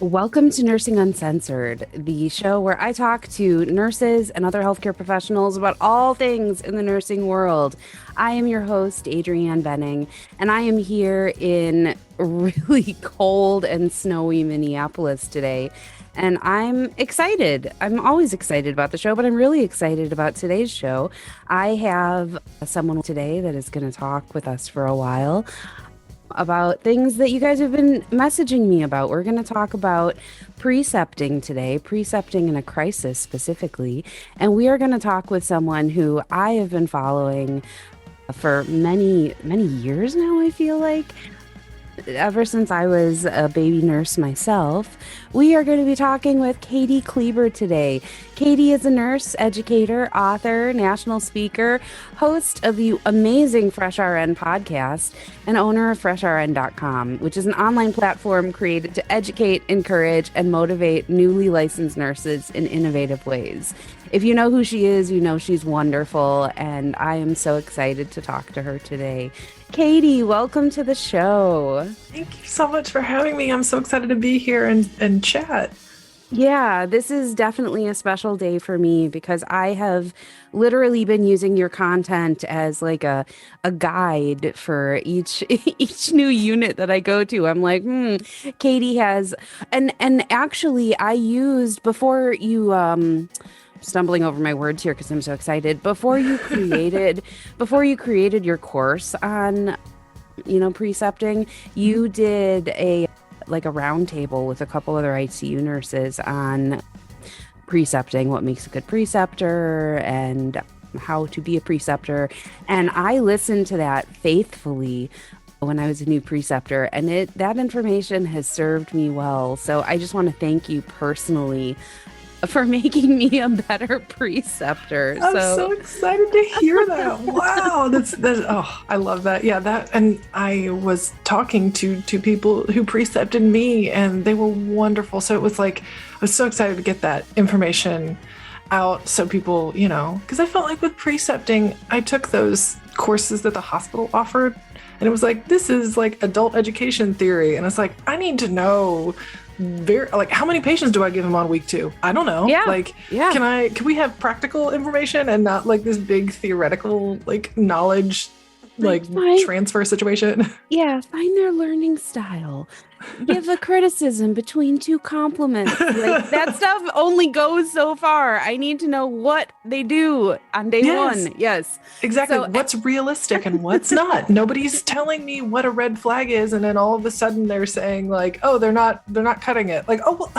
Welcome to Nursing Uncensored, the show where I talk to nurses and other healthcare professionals about all things in the nursing world. I am your host, Adrianne Benning, and I am here in really cold and snowy Minneapolis today. And I'm excited. I'm always excited about the show, but I'm really excited about today's show. I have someone today that is going to talk with us for a while about things that you guys have been messaging me about. We're going to talk about precepting today, precepting in a crisis specifically. And we are going to talk with someone who I have been following for many, many years now, I feel like. Ever since I was a baby nurse myself, we are going to be talking with Kati Kleber today. Kati is a nurse, educator, author, national speaker, host of the amazing Fresh RN podcast, and owner of FreshRN.com, which is an online platform created to educate, encourage, and motivate newly licensed nurses in innovative ways. If you know who she is, you know she's wonderful, and I am so excited to talk to her today. Kati, welcome to the show. Thank you so much for having me. I'm so excited to be here and chat. Yeah, this is definitely a special day for me because I have literally been using your content as like a guide for each each new unit that I go to. I'm like, Kati has and actually I used before you stumbling over my words here because I'm so excited. Before you created your course on, precepting, you did a round table with a couple other ICU nurses on precepting, what makes a good preceptor and how to be a preceptor. And I listened to that faithfully when I was a new preceptor, and that information has served me well. So I just want to thank you personally for making me a better preceptor. I'm so excited to hear that. Wow. That's oh, I love that. Yeah, that, and I was talking to people who precepted me and they were wonderful. So it was like, I was so excited to get that information out so people, because I felt like with precepting, I took those courses that the hospital offered and it was like, this is like adult education theory. And it's like, I need to know how many patients do I give him on week 2? I don't know. Yeah. Can we have practical information and not like this big theoretical knowledge transfer situation? Yeah, find their learning style. Give a criticism between 2 compliments. Like that stuff only goes so far. I need to know what they do on day 1. Yes. Exactly. So, what's realistic and what's not. Nobody's telling me what a red flag is, and then all of a sudden they're saying like, oh, they're not cutting it. Like, oh, well,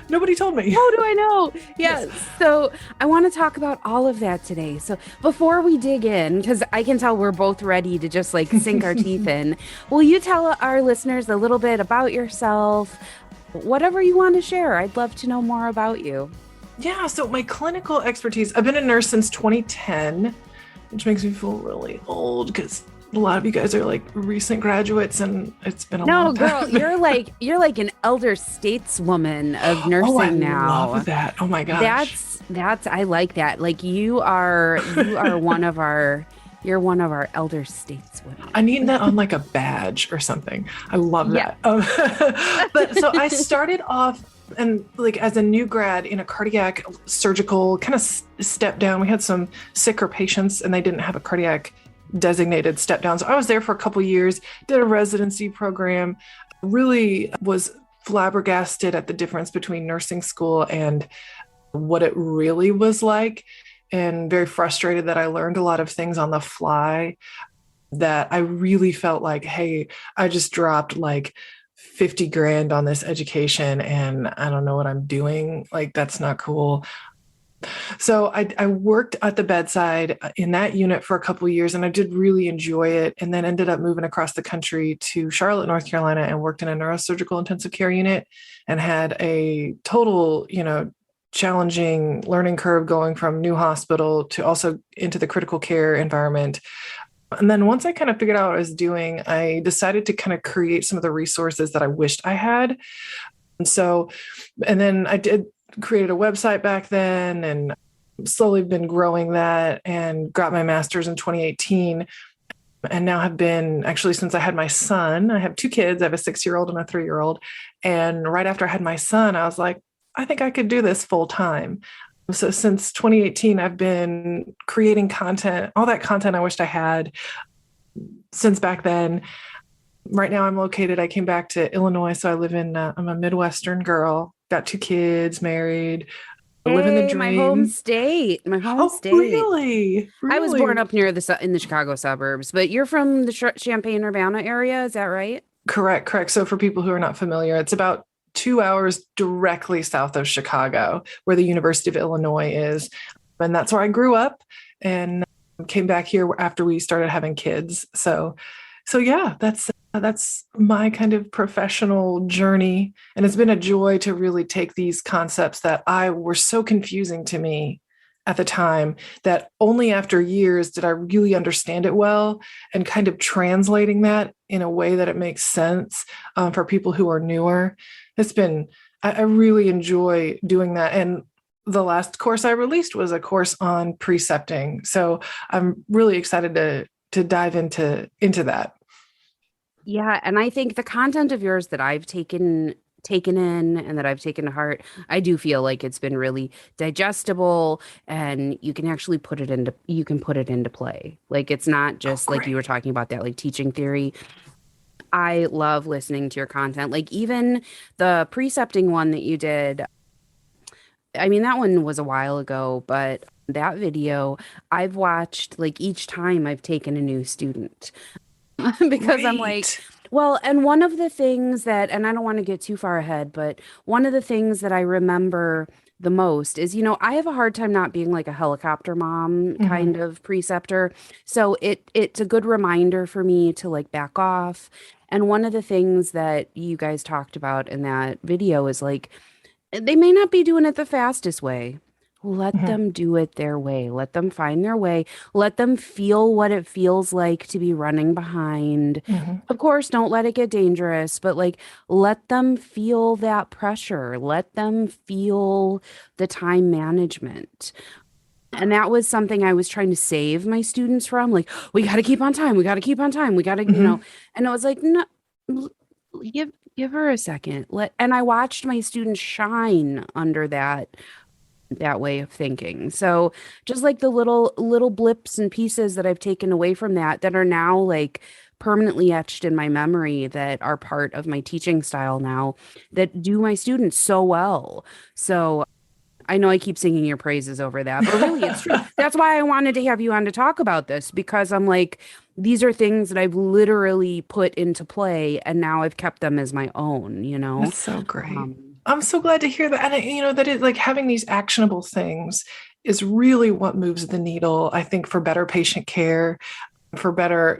nobody told me. How do I know? Yes. So I want to talk about all of that today. So before we dig in, because I can tell we're both ready to just sink our teeth in, will you tell our listeners a little bit about yourself, whatever you want to share? I'd love to know more about you. Yeah, so my clinical expertise, I've been a nurse since 2010, which makes me feel really old because a lot of you guys are recent graduates and it's been a long time. No, girl, you're like an elder stateswoman of nursing now. I love that. Oh my gosh. That's I like that. Like you are one of our You're one of our elder stateswomen. I need that on a badge or something. I love that. But so I started off and as a new grad in a cardiac surgical kind of step down. We had some sicker patients and they didn't have a cardiac designated step down. So I was there for a couple years, did a residency program, really was flabbergasted at the difference between nursing school and what it really was like. And very frustrated that I learned a lot of things on the fly that I really felt like, hey, I just dropped 50 grand on this education and I don't know what I'm doing. That's not cool. So I worked at the bedside in that unit for a couple of years and I did really enjoy it, and then ended up moving across the country to Charlotte, North Carolina, and worked in a neurosurgical intensive care unit and had a total, challenging learning curve going from new hospital to also into the critical care environment. And then once I kind of figured out what I was doing, I decided to kind of create some of the resources that I wished I had. And then I did created a website back then and slowly been growing that and got my master's in 2018. and now have been actually since I had my son. I have two kids. I have a 6-year-old and a 3-year-old. And right after I had my son, I was like, I think I could do this full time. So since 2018, I've been creating content, all that content I wished I had since back then. Right now I came back to Illinois. So I live I'm a Midwestern girl, got 2 kids, married, living the Hey, my home dream. state, my home Oh, state. really? I was born Really? up near in the Chicago suburbs, but you're from the Champaign-Urbana area, is that right? Correct, correct. So for people who are not familiar, it's about 2 hours directly south of Chicago, where the University of Illinois is. And that's where I grew up and came back here after we started having kids. So yeah, that's my kind of professional journey. And it's been a joy to really take these concepts that I were so confusing to me at the time, that only after years did I really understand it well, and kind of translating that in a way that it makes sense for people who are newer. I really enjoy doing that. And the last course I released was a course on precepting. So I'm really excited to dive into that. Yeah, and I think the content of yours that I've taken in and that I've taken to heart, I do feel like it's been really digestible, and you can actually put it into play. Like it's not Oh, just like you were great. talking about that like teaching theory. I love listening to your content. Like even the precepting one that you did, I mean that one was a while ago, but that video I've watched like each time I've taken a new student. Because I'm like, Great. well, and one of the things that, and I don't want to get too far ahead, but one of the things that I remember the most is, I have a hard time not being like a helicopter mom Mhm. kind of preceptor. So it's a good reminder for me to like back off. And one of the things that you guys talked about in that video is like, they may not be doing it the fastest way. Let Mhm. them do it their way. Let them find their way. Let them feel what it feels like to be running behind. Mhm. Of course, don't let it get dangerous, but like let them feel that pressure. Let them feel the time management. And that was something I was trying to save my students from. Like, we got to keep on time. We got to keep on time. We got to, Mhm. and I was like, no, l- give her a second. And I watched my students shine under that way of thinking. So just like the little blips and pieces that I've taken away from that are now like permanently etched in my memory, that are part of my teaching style now, that do my students so well. So I know I keep singing your praises over that, but really it's true. That's why I wanted to have you on to talk about this, because I'm like, these are things that I've literally put into play and now I've kept them as my own, you know? That's so great. Um, I'm so glad to hear that. And that it like having these actionable things is really what moves the needle, I think, for better patient care, for better,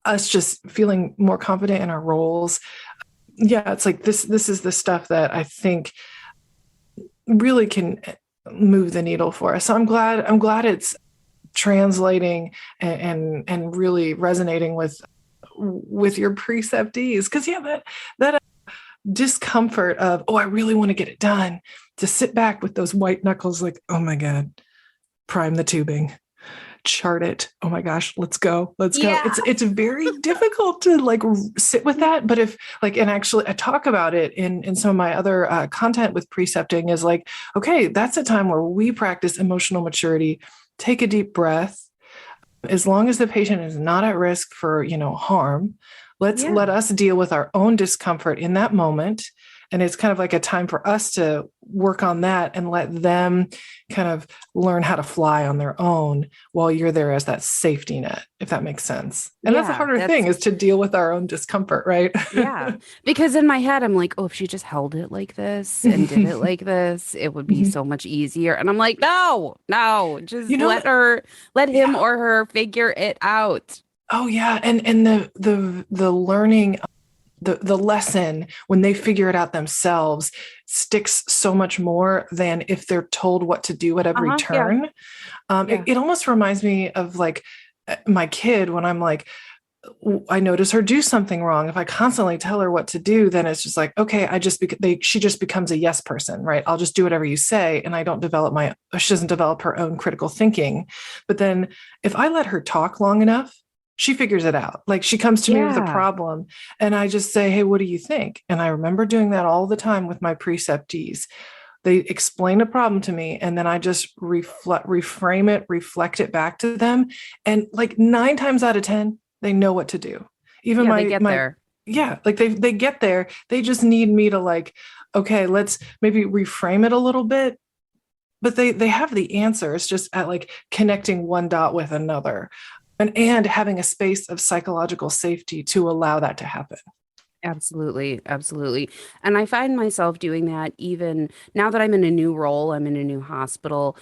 us just feeling more confident in our roles. Yeah, it's like this is the stuff that I think really can move the needle for us. So I'm glad it's translating and really resonating with your preceptees. Because yeah, that discomfort of, oh, I really want to get it done, to sit back with those white knuckles, like, oh my God, prime the tubing, chart it. Oh my gosh, let's go. Let's go. yeah. It's very difficult to like sit with that. But if like, and actually I talk about it in some of my other content with precepting, is like, okay, that's a time where we practice emotional maturity. Take a deep breath. As long as the patient is not at risk for, harm, Yeah. let us deal with our own discomfort in that moment. And it's kind of like a time for us to work on that and let them kind of learn how to fly on their own while you're there as that safety net, if that makes sense. And that's a Yeah. harder thing, is to deal with our own discomfort, right? Yeah. Because in my head, I'm like, oh, if she just held it like this and did it like this, it would be so much easier. And I'm like, no, no, you just know, let him yeah. or her figure it out. Oh yeah. And the learning, the lesson when they figure it out themselves sticks so much more than if they're told what to do at every Uh-huh. Yeah. turn. Yeah. It almost reminds me of like my kid, when I'm like, I notice her do something wrong. If I constantly tell her what to do, then it's just like, okay, she just becomes a yes person, right? I'll just do whatever you say. And I don't she doesn't develop her own critical thinking. But then if I let her talk long enough, she figures it out. Like she comes to me with a Yeah. problem and I just say, hey, what do you think? And I remember doing that all the time with my preceptees. They explain a problem to me and then I just reframe it, reflect it back to them. And like 9 times out of 10, they know what to do. Even Yeah, they get my there. yeah, like they get there. They just need me to like, okay, let's maybe reframe it a little bit. But they have the answer. It's just at like connecting one dot with another and having a space of psychological safety to allow that to happen. Absolutely, absolutely. And I find myself doing that even now that I'm in a new role, I'm in a new hospital.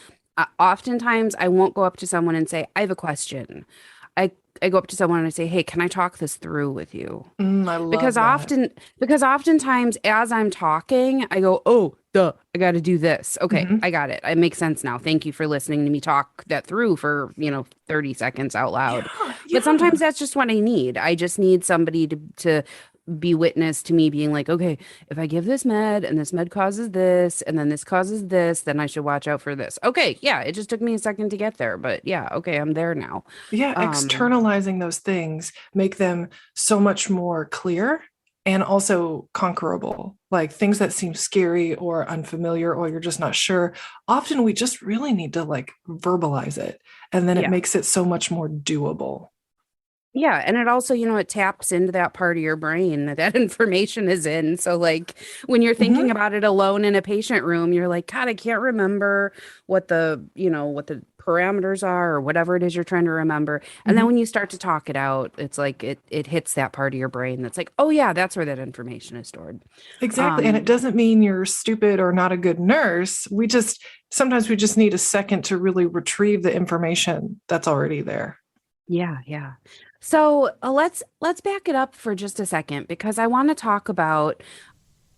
Oftentimes, I won't go up to someone and say, I have a question. I, I go up to someone and I say, hey, can I talk this through with you? I Because love that. often, because oftentimes as I'm talking, I go, oh, duh, I got to do this. Okay, Hmm. I got it. It makes sense now. Thank you for listening to me talk that through for, 30 seconds out loud. Yeah, But sometimes yeah. that's just what I need. I just need somebody to be witness to me being like, okay, if I give this med and this med causes this and then this causes this, then I should watch out for this. Okay, yeah, it just took me a second to get there, but yeah, okay, I'm there now. Yeah, Um, externalizing those things make them so much more clear and also conquerable. Like things that seem scary or unfamiliar or you're just not sure. Often we just really need to like verbalize it and then it yeah. makes it so much more doable. Yeah, and it also, it taps into that part of your brain that that information is in. So like when you're thinking Hmm. about it alone in a patient room, you're like, God, I can't remember what the parameters are or whatever it is you're trying to remember. And then Hmm. when you start to talk it out, it's like it hits that part of your brain that's like, oh yeah, that's where that information is stored. Exactly. And it Um, doesn't mean you're stupid or not a good nurse. Sometimes we just need a second to really retrieve the information that's already there. yeah, yeah. So let's back it up for just a second because I want to talk about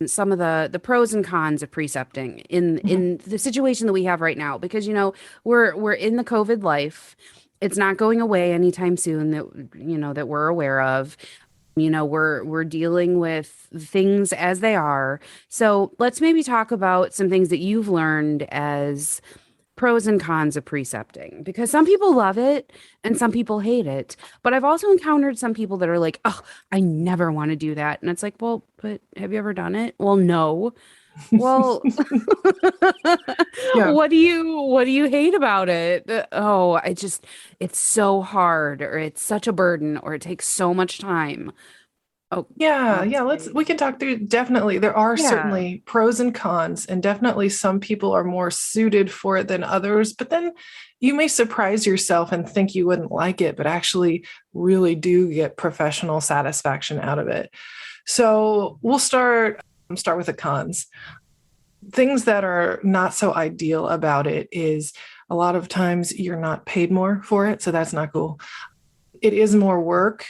some of the pros and cons of precepting Mhm. in the situation that we have right now because we're in the COVID life. It's not going away anytime soon that that we're aware of. We're dealing with things as they are. So let's maybe talk about some things that you've learned as pros and cons of precepting because some people love it and some people hate it. But I've also encountered some people that are like, oh, I never want to do that. And it's like, well, but have you ever done it? Well, no. Well, Yeah. what do you hate about it? Oh, it's so hard or it's such a burden or it takes so much time. Oh, Yeah, yeah, honestly. we can talk through. Definitely, there are Yeah. certainly pros and cons, and definitely some people are more suited for it than others. But then you may surprise yourself and think you wouldn't like it, but actually really do get professional satisfaction out of it. So we'll start with the cons. Things that are not so ideal about it is a lot of times you're not paid more for it, so that's not cool. It is more work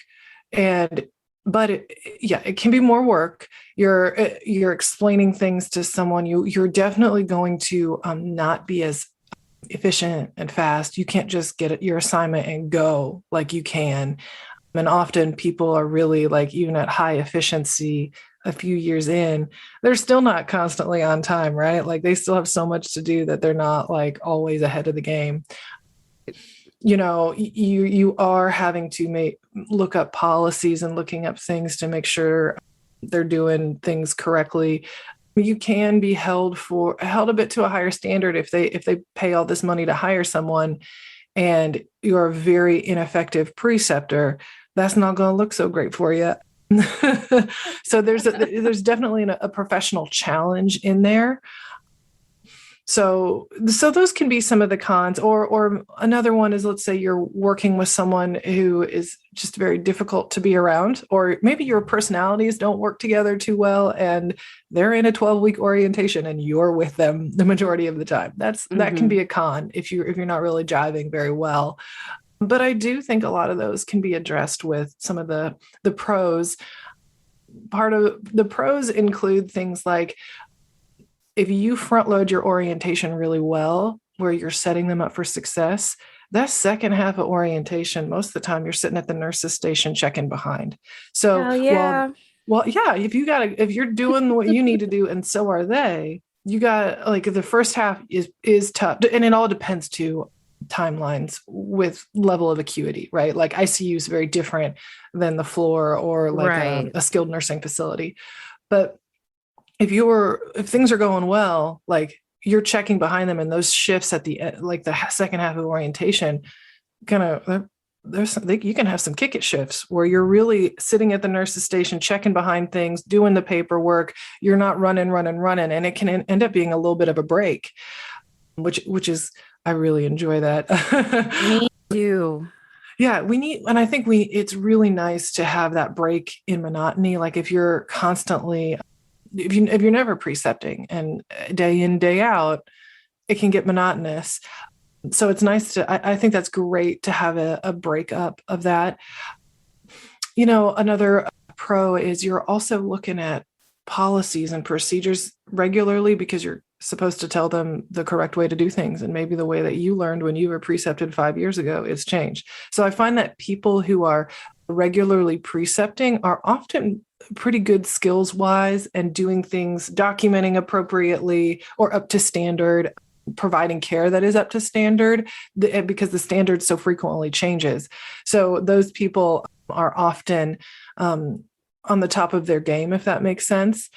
and but yeah, it can be more work. You're explaining things to someone. You're definitely going to not be as efficient and fast. You can't just get your assignment and go like you can. And often people are really like even at high efficiency a few years in, they're still not constantly on time, right? Like they still have so much to do that they're not like always ahead of the game. You are having to look up policies and looking up things to make sure they're doing things correctly. You can be held a bit to a higher standard if they pay all this money to hire someone and you're a very ineffective preceptor. That's not going to look so great for you. So there's definitely a professional challenge in there. So those can be some of the cons, or another one is, let's say you're working with someone who is just very difficult to be around, or maybe your personalities don't work together too well and they're in a 12-week orientation and you're with them the majority of the time. That can Hmm. be a con if you're not really jiving very well. But I do think a lot of those can be addressed with some of the pros. Part of the pros include things like if you front load your orientation really well, where you're setting them up for success, that second half of orientation, most of the time you're sitting at the nurse's station checking behind. So Hell while yeah. well, yeah, if you're doing what you need to do and so are they, you got like the first half is tough. And it all depends too. timelines with level of acuity, right? Like ICU is very different than the floor or like Right. a skilled nursing facility. But if things are going well, like you're checking behind them, and those shifts at the like the second half of orientation, kind of you can have some kick it shifts where you're really sitting at the nurse's station, checking behind things, doing the paperwork. You're not running, and it can end up being a little bit of a break, which is I really enjoy that. Me too. Yeah, and I think it's really nice to have that break in monotony. Like if you're constantly, if you're never precepting and day in, day out, it can get monotonous. So it's nice I think that's great to have a breakup of that. Another pro is you're also looking at policies and procedures regularly because you're supposed to tell them the correct way to do things. And maybe the way that you learned when you were precepted 5 years ago is changed. So I find that people who are regularly precepting are often pretty good skills wise and doing things, documenting appropriately or up to standard, providing care that is up to standard, because the standard so frequently changes. So those people are often on the top of their game, if that makes sense,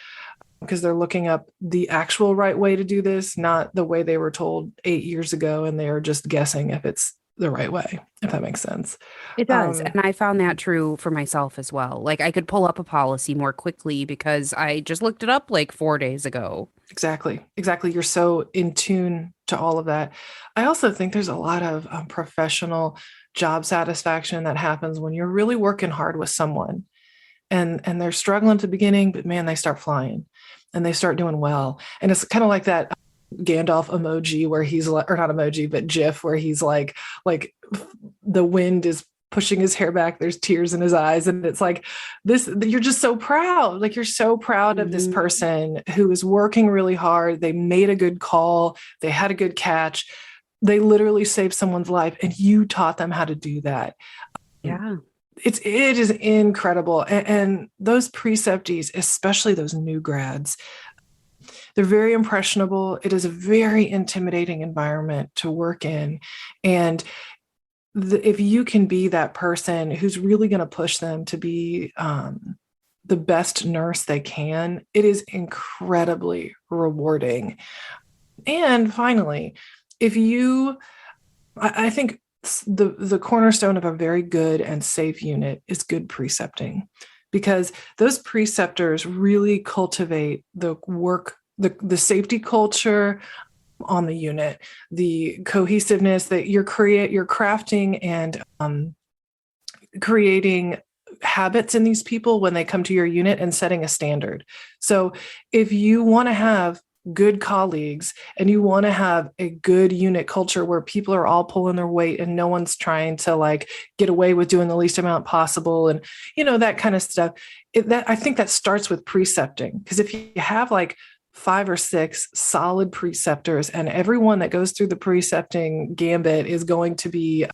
because they're looking up the actual right way to do this, not the way they were told 8 years ago, and they are just guessing if it's the right way, if that makes sense. It does. And I found that true for myself as well. Like I could pull up a policy more quickly because I just looked it up like 4 days ago. Exactly. You're so in tune to all of that. I also think there's a lot of professional job satisfaction that happens when you're really working hard with someone and they're struggling at the beginning, but man, they start flying and they start doing well. And it's kind of like that Gandalf emoji where he's like, or not emoji, but GIF where he's like the wind is pushing his hair back. There's tears in his eyes. And it's like you're just so proud. Like you're so proud of this person who is working really hard. They made a good call. They had a good catch. They literally saved someone's life and you taught them how to do that. Yeah. It is incredible. And those preceptees, especially those new grads, they're very impressionable. It is a very intimidating environment to work in. And if you can be that person who's really going to push them to be the best nurse they can, it is incredibly rewarding. And finally, I think the cornerstone of a very good and safe unit is good precepting, because those preceptors really cultivate the safety culture on the unit, the cohesiveness that you're crafting and creating habits in these people when they come to your unit and setting a standard. So if you want to have good colleagues and you want to have a good unit culture where people are all pulling their weight and no one's trying to like get away with doing the least amount possible and that kind of stuff, I think that starts with precepting. Because if you have like 5 or 6 solid preceptors and everyone that goes through the precepting gambit is going to be,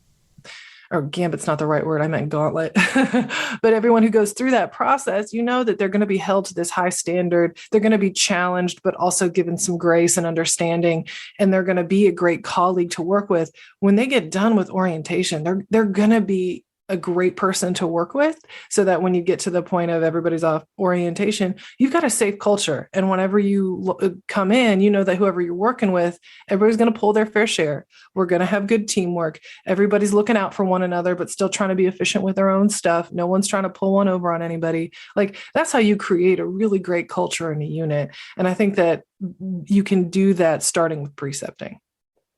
or gambit's not the right word, I meant gauntlet, but everyone who goes through that process, that they're going to be held to this high standard. They're going to be challenged, but also given some grace and understanding. And they're going to be a great colleague to work with. When they get done with orientation, they're going to be a great person to work with, so that when you get to the point of everybody's off orientation, you've got a safe culture. And whenever you come in, that whoever you're working with, everybody's going to pull their fair share. We're going to have good teamwork. Everybody's looking out for one another, but still trying to be efficient with their own stuff. No one's trying to pull one over on anybody. Like that's how you create a really great culture in a unit. And I think that you can do that starting with precepting.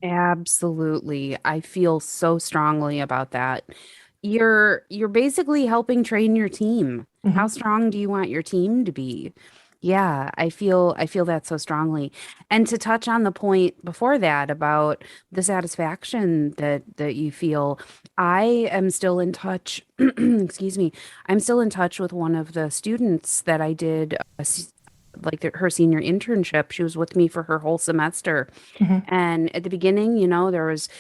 Absolutely. I feel so strongly about that. You're basically helping train your team. Mm-hmm. How strong do you want your team to be? Yeah, I feel that so strongly. And to touch on the point before that about the satisfaction that you feel, I am still in touch, excuse me. I'm still in touch with one of the students that I did her senior internship. She was with me for her whole semester. Mm-hmm. And at the beginning,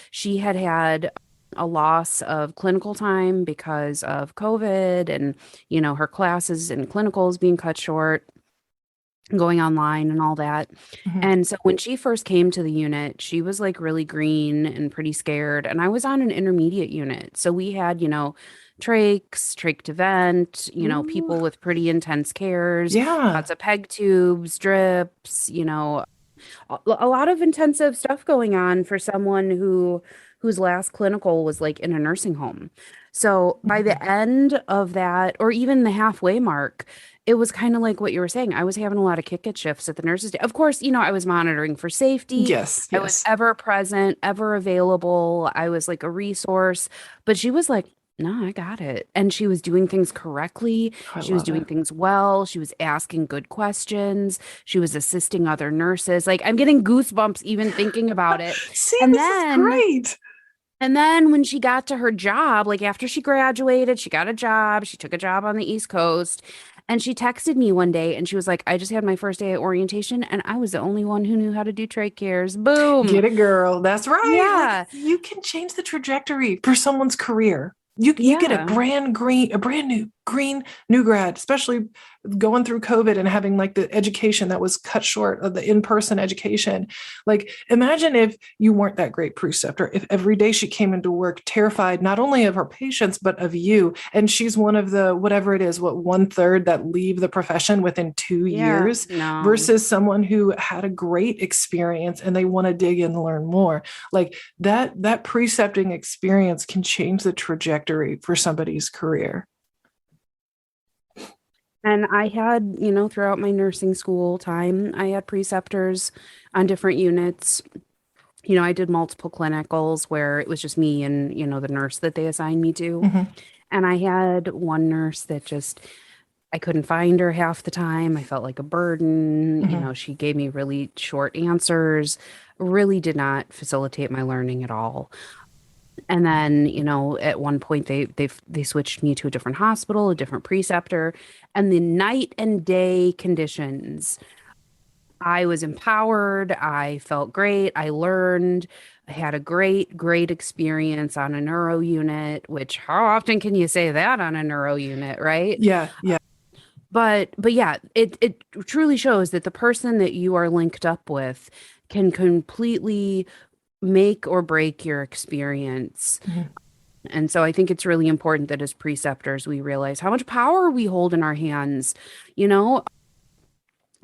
she had a loss of clinical time because of COVID and, her classes and clinicals being cut short. going online and all that. Mhm. And so when she first came to the unit, she was like really green and pretty scared. And I was on an intermediate unit. So we had, trach to vent, Ooh, people with pretty intense cares, yeah. lots of peg tubes, drips, a lot of intensive stuff going on for someone whose last clinical was like in a nursing home. So by Mhm. the end of that, or even the halfway mark, it was kind of like what you were saying. I was having a lot of kick it shifts at the nurses' day. Of course, I was monitoring for safety. Yes, I was yes. ever present, ever available. I was like a resource. But she was like, no, I got it. And she was doing things correctly. I She was love doing it. things well. She was asking good questions. She was assisting other nurses. Like I'm getting goosebumps even thinking about it. See, And this is then great. and then when she got to her job, like after she graduated, she got a job. She took a job on the East Coast. And she texted me one day and she was like, I just had my first day at orientation and I was the only one who knew how to do trach cares. Boom. Get it, girl. That's right. Like Yeah. you can change the trajectory for someone's career. You get Yeah. a brand new green new grad, especially going through COVID and having like the education that was cut short of the in-person education. Like imagine if you weren't that great preceptor, if every day she came into work terrified not only of her patients but of you, and she's one of the whatever it is, what 1/3 that leave the profession within two Yeah. years No. versus someone who had a great experience and they want to dig in and learn more. Like that precepting experience can change the trajectory for somebody's career. And I had, throughout my nursing school time, I had preceptors on different units. I did multiple clinicals where it was just me and, the nurse that they assigned me to. Mm-hmm. And I had one nurse that just, I couldn't find her half the time. I felt like a burden. Mm-hmm. She gave me really short answers, really did not facilitate my learning at all. And then, at one point they switched me to a different hospital, a different preceptor, and the night and day conditions. I was empowered. I felt great. I learned. I had a great experience on a neuro unit, which how often can you say that on a neuro unit, right? Yeah, yeah. But yeah, it truly shows that the person that you are linked up with can completely make or break your experience. Mm-hmm. And so I think it's really important that as preceptors, we realize how much power we hold in our hands. You know,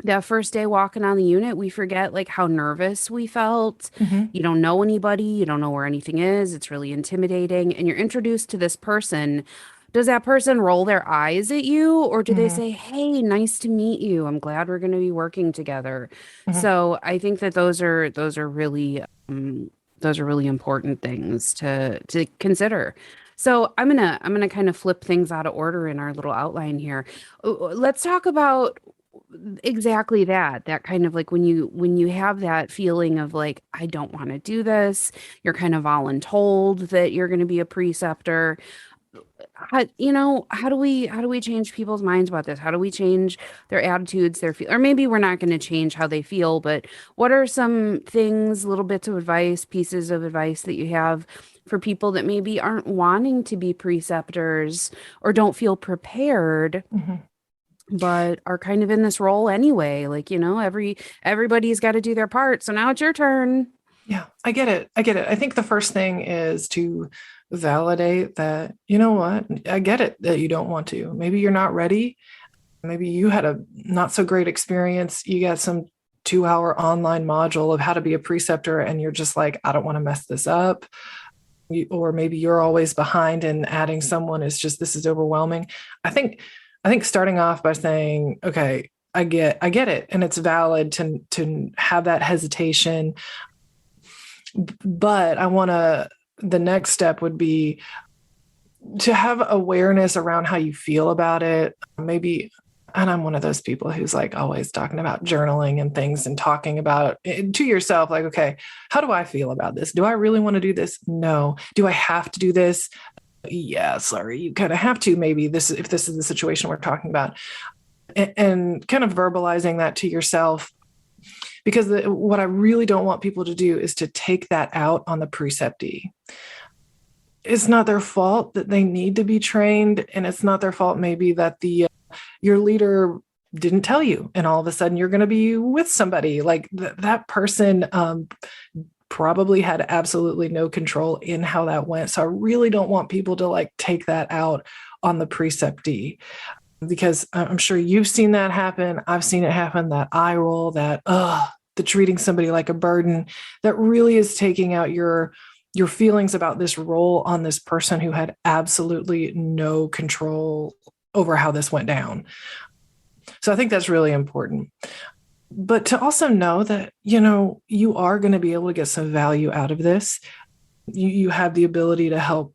that first day walking on the unit, we forget like how nervous we felt. Mm-hmm. You don't know anybody, you don't know where anything is. It's really intimidating. And you're introduced to this person. Does that person roll their eyes at you, or do they Mm-hmm. say, "Hey, nice to meet you. I'm glad we're going to be working together." Mm-hmm. So I think that those are really important things to consider. So I'm gonna kind of flip things out of order in our little outline here. Let's talk about exactly that kind of like when you have that feeling of like I don't want to do this, you're kind of voluntold that you're going to be a preceptor. How do we change people's minds about this? How do we change their attitudes, their feel, or maybe we're not going to change how they feel, but what are some things, little bits of advice, pieces of advice that you have for people that maybe aren't wanting to be preceptors or don't feel prepared Mm-hmm. but are kind of in this role anyway? Like, everybody's got to do their part. So now it's your turn. Yeah, I get it. I get it. I think the first thing is to validate that, you know what, I get it that you don't want to. Maybe you're not ready. Maybe you had a not so great experience. You got some 2-hour online module of how to be a preceptor, and you're just like, I don't want to mess this up. Or maybe you're always behind and adding someone is just, this is overwhelming. I think, I think starting off by saying, okay, I get it. And it's valid to have that hesitation. But the next step would be to have awareness around how you feel about it. Maybe, and I'm one of those people who's like always talking about journaling and things and talking about it to yourself, like, okay, how do I feel about this? Do I really want to do this? No. Do I have to do this? Yeah, sorry, you kind of have to, maybe if this is the situation we're talking about, and kind of verbalizing that to yourself. Because what I really don't want people to do is to take that out on the preceptee. It's not their fault that they need to be trained, and it's not their fault maybe that your leader didn't tell you, and all of a sudden you're going to be with somebody like that person probably had absolutely no control in how that went. So I really don't want people to like take that out on the preceptee, because I'm sure you've seen that happen. I've seen it happen, that eye roll, that the treating somebody like a burden, that really is taking out your feelings about this role on this person who had absolutely no control over how this went down. So I think that's really important. But to also know that, you are going to be able to get some value out of this. You have the ability to help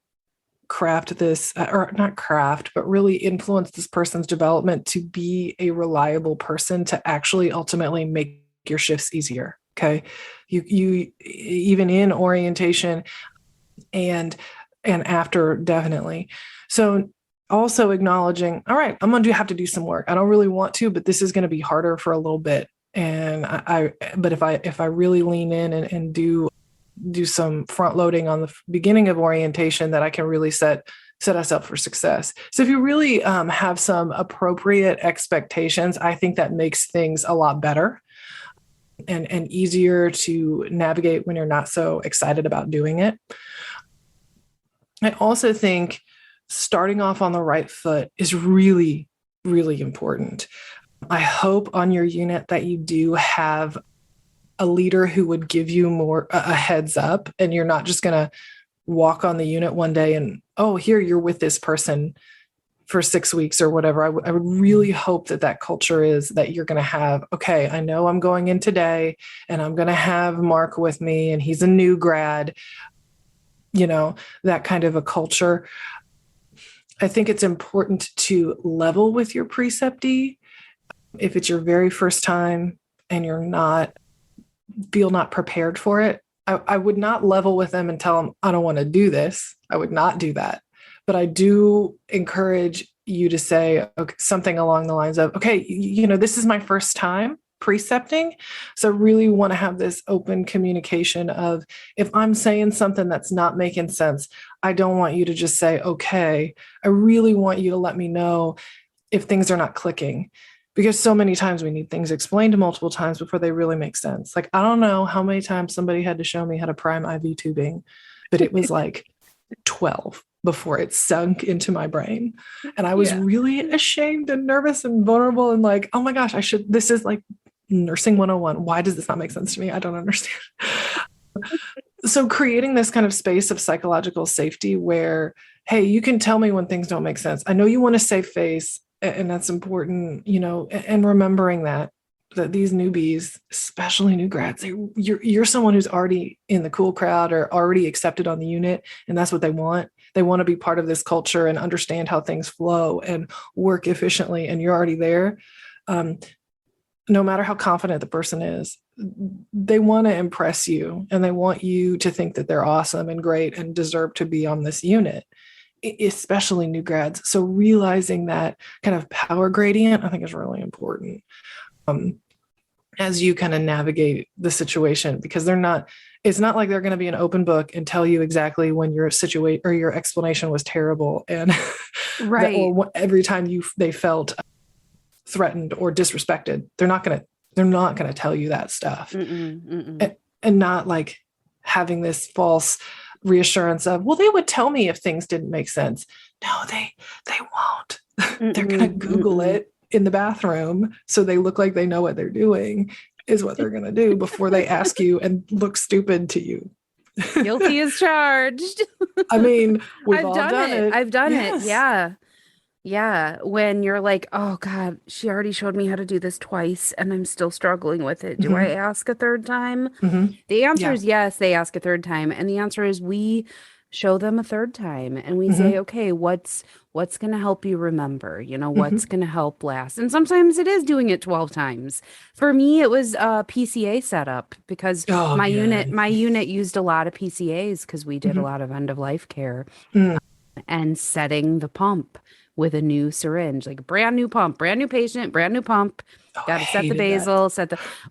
craft this, or not craft, but really influence this person's development to be a reliable person, to actually ultimately make your shifts easier. Okay. You even in orientation and after, definitely. So also acknowledging, all right, I'm going to have to do some work. I don't really want to, but this is going to be harder for a little bit. And but if I really lean in and do some front loading on the beginning of orientation, that I can really set us up for success. So if you really have some appropriate expectations, I think that makes things a lot better and easier to navigate when you're not so excited about doing it. I also think starting off on the right foot is really, really important. I hope on your unit that you do have a leader who would give you more a heads up, and you're not just going to walk on the unit one day and, oh, here you're with this person for 6 weeks or whatever. I would really hope that culture is that you're going to have, okay, I know I'm going in today and I'm going to have Mark with me and he's a new grad, that kind of a culture. I think it's important to level with your preceptee. If it's your very first time and you're not prepared for it, I would not level with them and tell them, I don't want to do this. I would not do that. But I do encourage you to say something along the lines of, okay, this is my first time precepting. So really want to have this open communication of, if I'm saying something that's not making sense, I don't want you to just say, okay. I really want you to let me know if things are not clicking. Because so many times we need things explained multiple times before they really make sense. Like, I don't know how many times somebody had to show me how to prime IV tubing, but it was like 12 before it sunk into my brain. And I was really ashamed and nervous and vulnerable and like, oh my gosh, this is like nursing 101. Why does this not make sense to me? I don't understand. So creating this kind of space of psychological safety where, hey, you can tell me when things don't make sense. I know you want to save face, and that's important, and remembering that these newbies, especially new grads, you're someone who's already in the cool crowd or already accepted on the unit, and that's what they want. They want to be part of this culture and understand how things flow and work efficiently, and you're already there. No matter how confident the person is, they want to impress you, and they want you to think that they're awesome and great and deserve to be on this unit, especially new grads. So realizing that kind of power gradient, I think, is really important as you kind of navigate the situation, because it's not like they're going to be an open book and tell you exactly when your situation or your explanation was terrible and right. or every time they felt threatened or disrespected. They're not going to tell you that stuff. And not like having this false reassurance of, well, they would tell me if things didn't make sense. No, they won't. They're going to Google it in the bathroom so they look like they know what they're doing, is what they're going to do before they ask you and look stupid to you. Guilty as charged. I mean, we've all done it. I've done it. Yeah. Yeah. When you're like, oh God, she already showed me how to do this twice and I'm still struggling with it. Do I ask a third time? The answer is yes, they ask a third time. And the answer is we show them a third time and we say, okay, what's going to help you remember? What's going to help last? And sometimes it is doing it 12 times. For me, it was a PCA setup because my unit used a lot of PCAs because we did a lot of end of life care and setting the pump with a new syringe, like a brand new pump, brand new patient, brand new pump. Got to set the basal,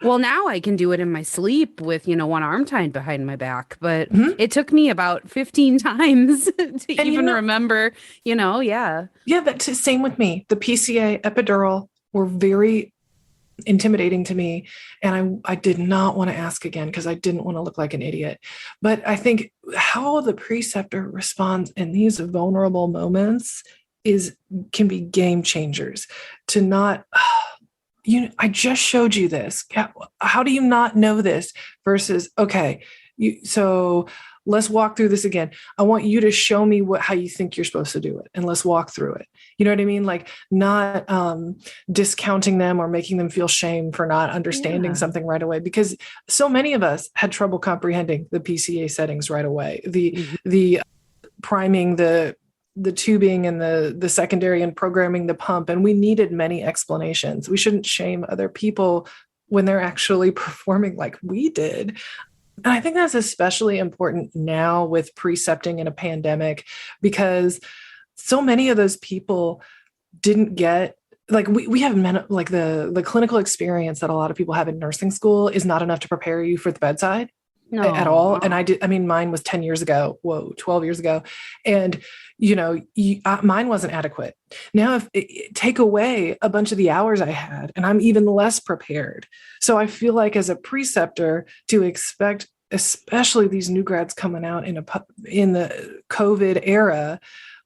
well, now I can do it in my sleep with, one arm tied behind my back, but it took me about 15 times to even remember, Yeah, that's the same with me. The PCA epidural, were very intimidating to me. And I did not want to ask again because I didn't want to look like an idiot. But I think how the preceptor responds in these vulnerable moments can be game changers. To not, I just showed you this. How do you not know this? Versus, okay, so let's walk through this again. I want you to show me how you think you're supposed to do it, and let's walk through it. You know what I mean? Like, not discounting them or making them feel shame for not understanding something right away, because so many of us had trouble comprehending the PCA settings right away. The priming the tubing and the secondary and programming the pump, and we needed many explanations. We shouldn't shame other people when they're actually performing like we did. And I think that's especially important now with precepting in a pandemic, because so many of those people didn't get, like, we have like the clinical experience that a lot of people have in nursing school is not enough to prepare you for the bedside at all. And mine was 10 years ago. 12 years ago. And, mine wasn't adequate. Now, take away a bunch of the hours I had, and I'm even less prepared. So I feel like as a preceptor, to expect, especially these new grads coming out in the COVID era,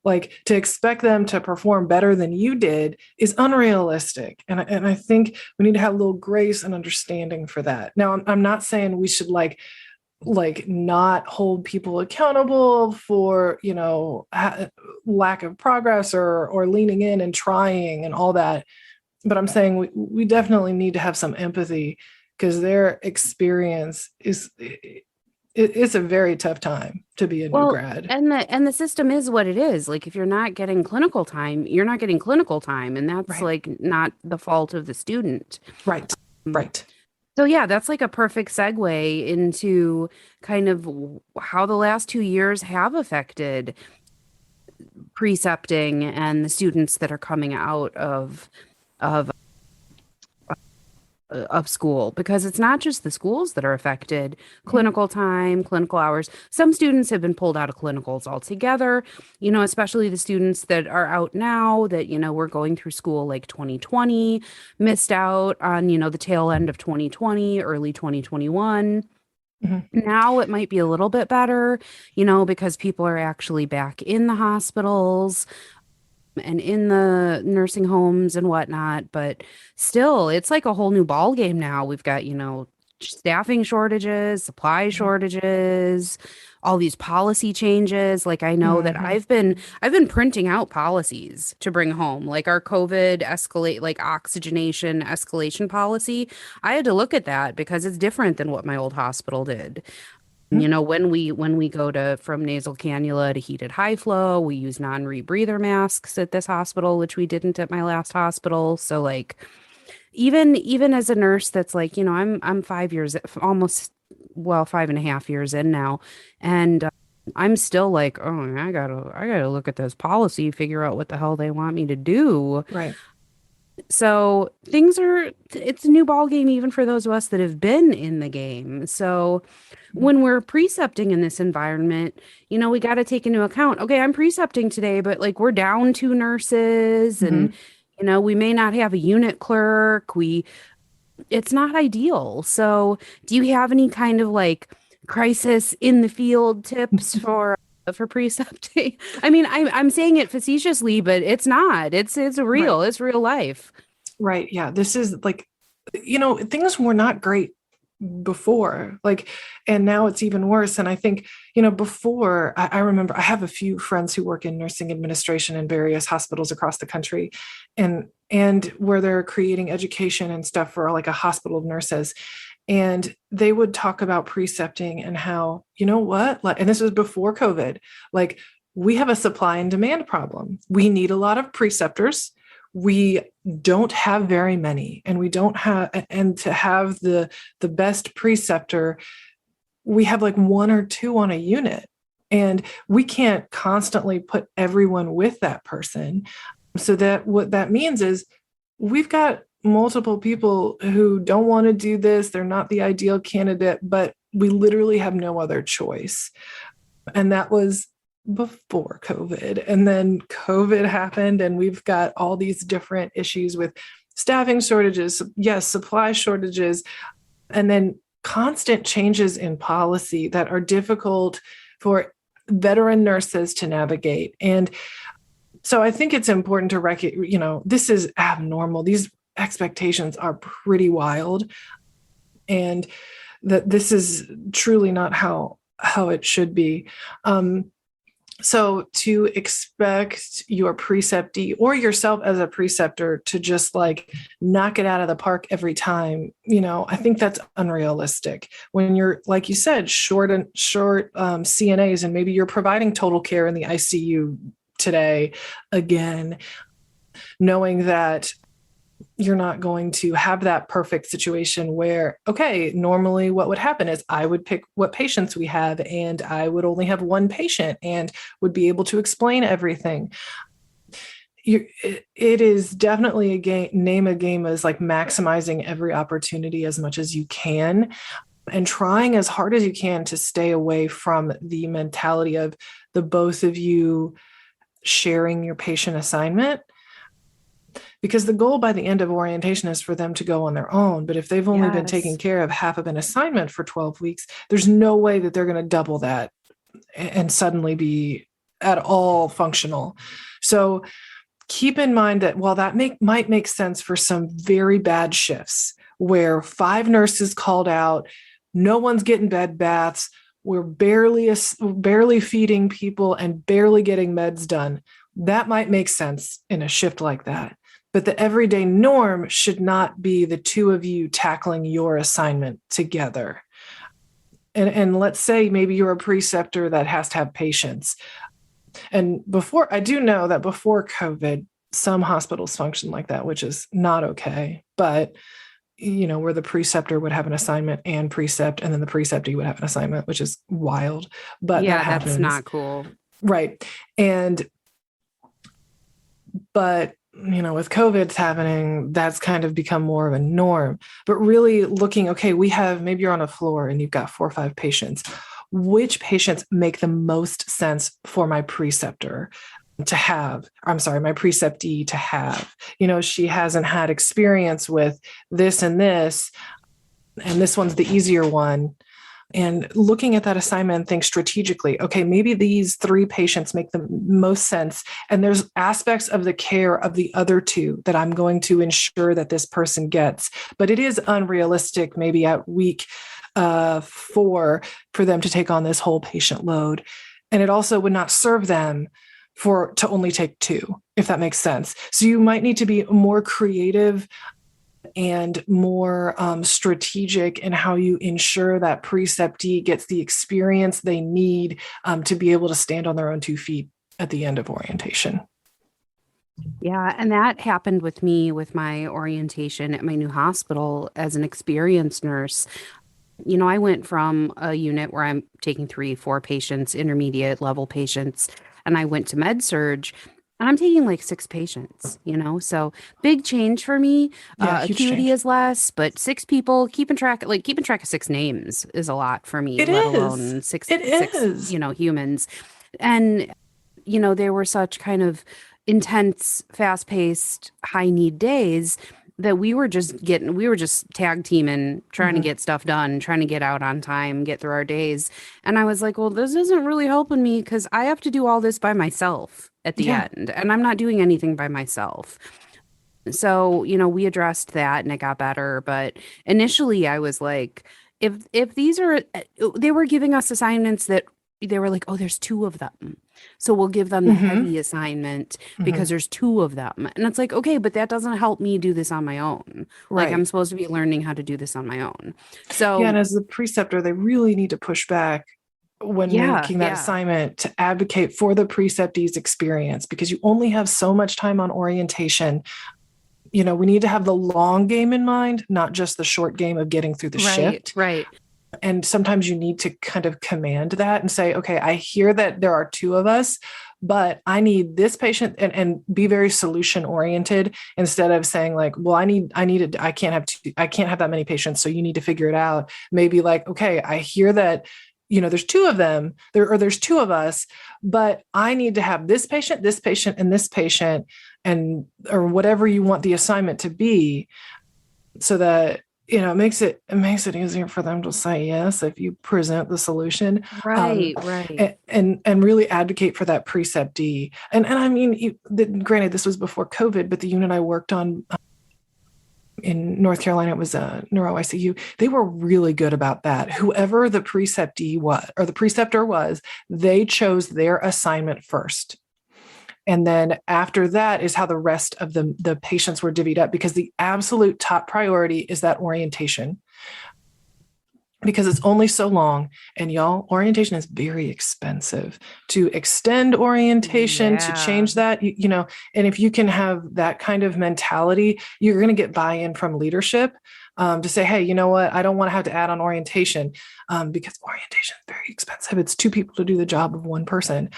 like, to expect them to perform better than you did is unrealistic. And I think we need to have a little grace and understanding for that. Now, I'm not saying we should like not hold people accountable for, lack of progress or leaning in and trying and all that. But I'm saying we definitely need to have some empathy, because their experience it's a very tough time to be a new grad. And the system is what it is. Like, if you're not getting clinical time, you're not getting clinical time. And that's like not the fault of the student. Right. Right. So yeah, that's like a perfect segue into kind of how the last 2 years have affected precepting and the students that are coming out of school, because it's not just the schools that are affected. Clinical time, clinical hours. Some students have been pulled out of clinicals altogether, especially the students that are out now that, were going through school like 2020, missed out on, the tail end of 2020, early 2021. Now it might be a little bit better, because people are actually back in the hospitals and in the nursing homes and whatnot, but still, it's like a whole new ball game now. We've got, staffing shortages, supply shortages, all these policy changes. Like, I know that I've been printing out policies to bring home, like our COVID oxygenation escalation policy. I had to look at that because it's different than what my old hospital did. When we go from nasal cannula to heated high flow, we use non-rebreather masks at this hospital, which we didn't at my last hospital. So like, even as a nurse that's like, I'm 5 years, almost, 5.5 years in now. And I'm still like, oh, I gotta look at this policy, figure out what the hell they want me to do. Right. So it's a new ball game, even for those of us that have been in the game. So when we're precepting in this environment, we got to take into account, okay, I'm precepting today, but like, we're down 2 nurses and, we may not have a unit clerk. It's not ideal. So do you have any kind of like crisis in the field tips for precepting? I mean, I'm saying it facetiously, but it's not. It's real. Right. It's real life. Right. Yeah. This is like, things were not great before, like, and now it's even worse. And I think, before, I remember I have a few friends who work in nursing administration in various hospitals across the country, and where they're creating education and stuff for like a hospital of nurses. And they would talk about precepting and how, and this was before COVID, like, we have a supply and demand problem. We need a lot of preceptors. We don't have very many, and to have the best preceptor, we have like 1 or 2 on a unit, and we can't constantly put everyone with that person. So that what that means is we've got multiple people who don't want to do this. They're not the ideal candidate, but we literally have no other choice. And that was before COVID. And then COVID happened, and we've got all these different issues with staffing shortages, yes, supply shortages, and then constant changes in policy that are difficult for veteran nurses to navigate. And so I think it's important to recognize, this is abnormal. These expectations are pretty wild, and that this is truly not how it should be. So to expect your preceptee or yourself as a preceptor to just like knock it out of the park every time, I think that's unrealistic. When you're, like you said, short CNAs, and maybe you're providing total care in the ICU today, again, knowing that you're not going to have that perfect situation where, okay, normally what would happen is I would pick what patients we have, and I would only have one patient and would be able to explain everything. It is definitely a game as like maximizing every opportunity as much as you can, and trying as hard as you can to stay away from the mentality of the both of you sharing your patient assignment. Because the goal by the end of orientation is for them to go on their own. But if they've only been taking care of half of an assignment for 12 weeks, there's no way that they're going to double that and suddenly be at all functional. So keep in mind that while that might make sense for some very bad shifts where 5 nurses called out, no one's getting bed baths, we're barely feeding people and barely getting meds done, that might make sense in a shift like that. But the everyday norm should not be the two of you tackling your assignment together. And let's say maybe you're a preceptor that has to have patients. And I do know that before COVID, some hospitals function like that, which is not okay. But, where the preceptor would have an assignment and precept, and then the preceptee would have an assignment, which is wild. But yeah, that happens. That's not cool. Right. But with COVID's happening, that's kind of become more of a norm. But really looking, okay, maybe you're on a floor and you've got 4 or 5 patients. Which patients make the most sense for my preceptor to have? My preceptee to have. She hasn't had experience with this, and this one's the easier one. And looking at that assignment and think strategically, okay, maybe these 3 patients make the most sense. And there's aspects of the care of the other 2 that I'm going to ensure that this person gets. But it is unrealistic, maybe at week 4, for them to take on this whole patient load. And it also would not serve them to only take 2, if that makes sense. So you might need to be more creative and more strategic in how you ensure that preceptee gets the experience they need to be able to stand on their own 2 feet at the end of orientation. Yeah, and that happened with me with my orientation at my new hospital as an experienced nurse. I went from a unit where I'm taking 3, 4 patients, intermediate level patients, and I went to med surge. And I'm taking like 6 patients, so big change for me. Acuity is less, but 6 people, keeping track of 6 names is a lot for me, alone six humans. And, they were such kind of intense, fast paced, high need days that we were just tag teaming, trying to get stuff done, trying to get out on time, get through our days. And I was like, well, this isn't really helping me because I have to do all this by myself at the end, and I'm not doing anything by myself. So, we addressed that and it got better. But initially I was like, if they were giving us assignments that they were like, oh, there's 2 of them. So we'll give them the heavy assignment because there's 2 of them. And it's like, okay, but that doesn't help me do this on my own. Right. Like I'm supposed to be learning how to do this on my own. So and as the preceptor, they really need to push back when making that assignment to advocate for the preceptee's experience, because you only have so much time on orientation. We need to have the long game in mind, not just the short game of getting through the shift. Right. And sometimes you need to kind of command that and say, okay, I hear that there are 2 of us, but I need this patient, and be very solution oriented instead of saying like, well, I can't have that many patients, so you need to figure it out. Maybe like, okay, I hear that, there's 2 of them there's 2 of us, but I need to have this patient, and this patient. and or whatever you want the assignment to be, so that it makes it easier for them to say yes if you present the solution. Right, right. And really advocate for that preceptee. And I mean, granted, this was before COVID, but the unit I worked on in North Carolina, it was a neuro ICU. They were really good about that. Whoever the preceptee was or the preceptor was, they chose their assignment first. And then after that is how the rest of the patients were divvied up, because the absolute top priority is that orientation, because it's only so long. And y'all, orientation is very expensive. To extend orientation, to change that, and if you can have that kind of mentality, you're going to get buy-in from leadership to say, hey, you know what? I don't want to have to add on orientation because orientation is very expensive. It's two people to do the job of one person.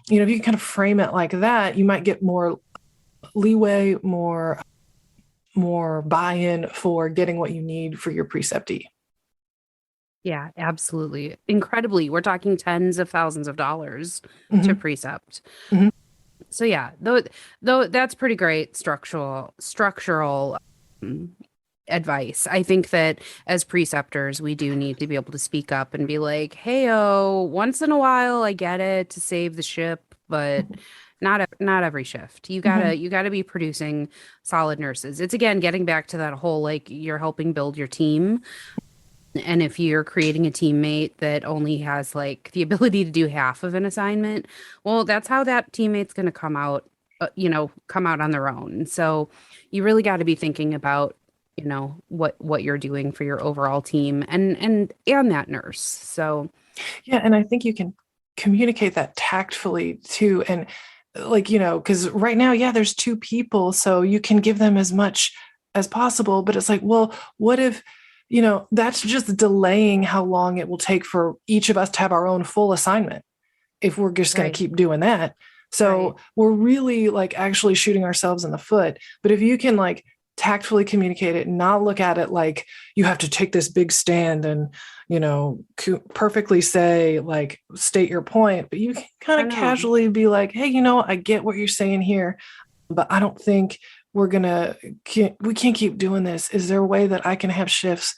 If you can kind of frame it like that, you might get more leeway, more buy-in for getting what you need for your preceptee. Yeah, absolutely. Incredibly. We're talking tens of thousands of dollars to precept. So yeah, though that's pretty great structural advice. I think that as preceptors, we do need to be able to speak up and be like, hey, once in a while, I get it to save the ship, but not every shift. You gotta be producing solid nurses. It's again, getting back to that whole, like, you're helping build your team. And if you're creating a teammate that only has like the ability to do half of an assignment, well, that's how that teammate's going to come out on their own. So you really got to be thinking about, what you're doing for your overall team and that nurse. So yeah, and I think you can communicate that tactfully too. And because right now, yeah, there's two people, so you can give them as much as possible, but it's like, well, what if that's just delaying how long it will take for each of us to have our own full assignment if we're just going to keep doing that. So we're really like actually shooting ourselves in the foot. But if you can like tactfully communicate it and not look at it like you have to take this big stand and, perfectly say, like, state your point, but you can kind of casually be like, hey, I get what you're saying here, but I don't think we can't keep doing this. Is there a way that I can have shifts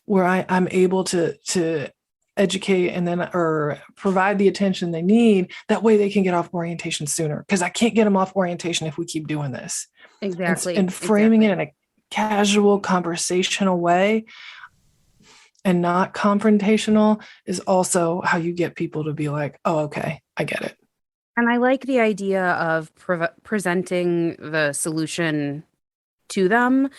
where I'm able to educate and then or provide the attention they need? That way they can get off orientation sooner, because I can't get them off orientation if we keep doing this. Exactly. And framing it in a casual conversational way and not confrontational is also how you get people to be like, oh, okay, I get it. And I like the idea of presenting the solution to them,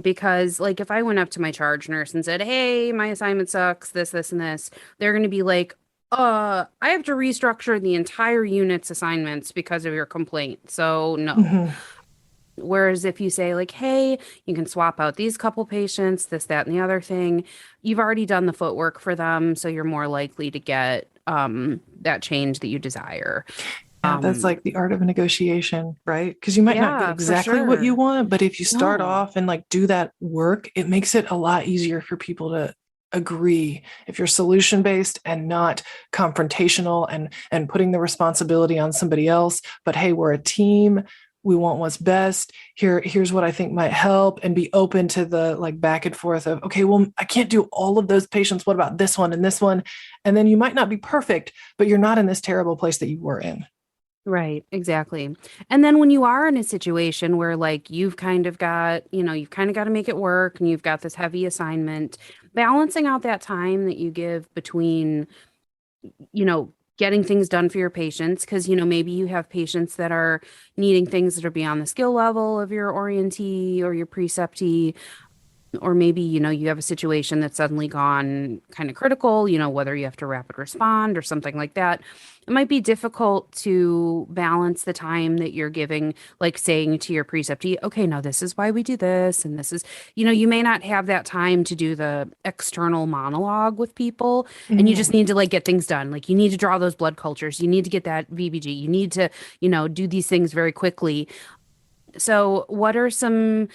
because like if I went up to my charge nurse and said, hey, my assignment sucks, this, and this, they're going to be like, I have to restructure the entire unit's assignments because of your complaint. So no. Whereas if you say like, hey, you can swap out these couple patients, this, that, and the other thing, you've already done the footwork for them. So you're more likely to get that change that you desire. Yeah, that's like the art of negotiation, right? Because you might not get exactly what you want, but if you start off and like do that work, it makes it a lot easier for people to agree if you're solution based and not confrontational and putting the responsibility on somebody else. But hey, we're a team. We want what's best. Here's what I think might help, and be open to the like back and forth of, okay, well, I can't do all of those patients. What about this one and this one? And then you might not be perfect, but you're not in this terrible place that you were in. Right, exactly. And then when you are in a situation where like you've kind of got to make it work and you've got this heavy assignment, balancing out that time that you give between, getting things done for your patients, because, maybe you have patients that are needing things that are beyond the skill level of your orientee or your preceptee. Or maybe, you have a situation that's suddenly gone kind of critical, whether you have to rapid respond or something like that. It might be difficult to balance the time that you're giving, like saying to your preceptee, okay, now this is why we do this. And this is, you may not have that time to do the external monologue with people. And you just need to like get things done. Like you need to draw those blood cultures. You need to get that VBG. You need to, do these things very quickly. So what are some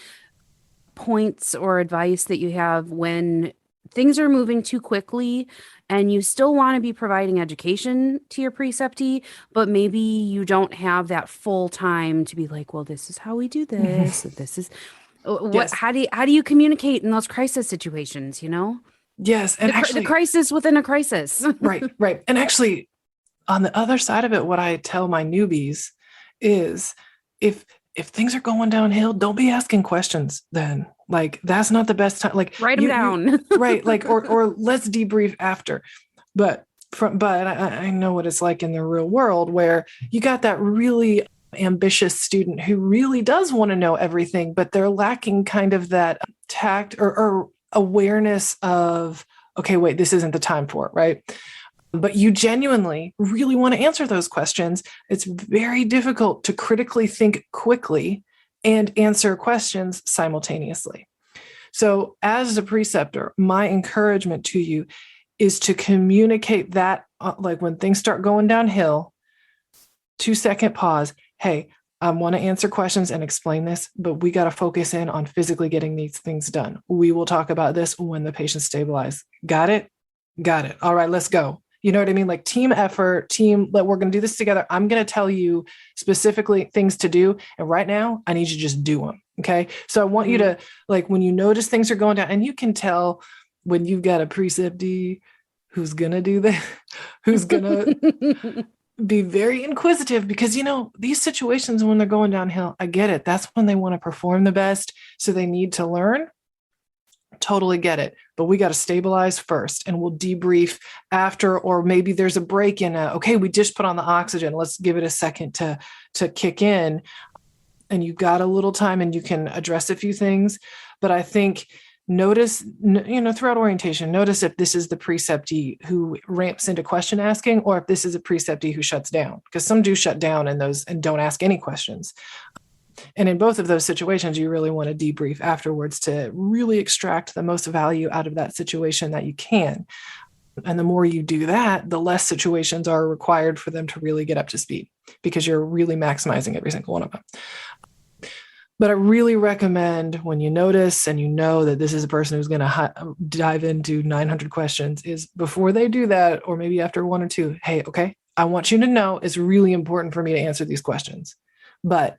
points or advice that you have when things are moving too quickly and you still want to be providing education to your preceptee, but maybe you don't have that full time to be like, well, this is how we do this. And this is what, Yes. how do you communicate in those crisis situations, you know? Yes. And The actually, crisis within a crisis. right, right. And actually, on the other side of it, what I tell my newbies is if things are going downhill, don't be asking questions then. Like that's not the best time. Like Write them down. right. Like or let's debrief after. But I know what it's like in the real world where you got that really ambitious student who really does want to know everything, but they're lacking kind of that tact or awareness of, okay, wait, this isn't the time for it, right? But you genuinely really want to answer those questions. It's very difficult to critically think quickly and answer questions simultaneously. So, as a preceptor, my encouragement to you is to communicate that, like when things start going downhill, 2-second pause. Hey, I want to answer questions and explain this, but we got to focus in on physically getting these things done. We will talk about this when the patient stabilizes. Got it? Got it. All right, let's go. You know what I mean? Like team effort, like we're going to do this together. I'm going to tell you specifically things to do. And right now I need you to just do them. Okay. So I want you to, like, when you notice things are going down, and you can tell when you've got a preceptee who's going to do that, who's going to be very inquisitive, because, you know, these situations when they're going downhill, I get it. That's when they want to perform the best. So they need to learn. Totally get it. But we got to stabilize first, and we'll debrief after, or maybe there's a break in okay, we just put on the oxygen. Let's give it a second to kick in. And you got a little time and you can address a few things. But I think notice, you know, throughout orientation, notice if this is the preceptee who ramps into question asking, or if this is a preceptee who shuts down, because some do shut down in those and don't ask any questions. And in both of those situations, you really want to debrief afterwards to really extract the most value out of that situation that you can. And the more you do that, the less situations are required for them to really get up to speed, because you're really maximizing every single one of them. But I really recommend, when you notice and you know that this is a person who's going to dive into 900 questions, is before they do that, or maybe after one or two, hey, okay, I want you to know it's really important for me to answer these questions, but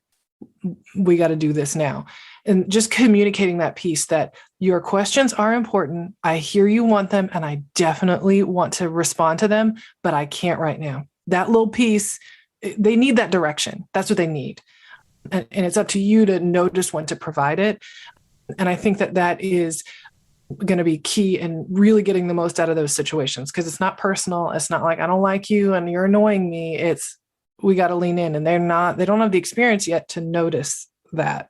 we got to do this now. And just communicating that piece that your questions are important. I hear you want them, and I definitely want to respond to them, but I can't right now. That little piece, they need that direction. That's what they need. And it's up to you to notice when to provide it. And I think that is going to be key in really getting the most out of those situations, because it's not personal. It's not like, I don't like you and you're annoying me. It's, we got to lean in, and they don't have the experience yet to notice that,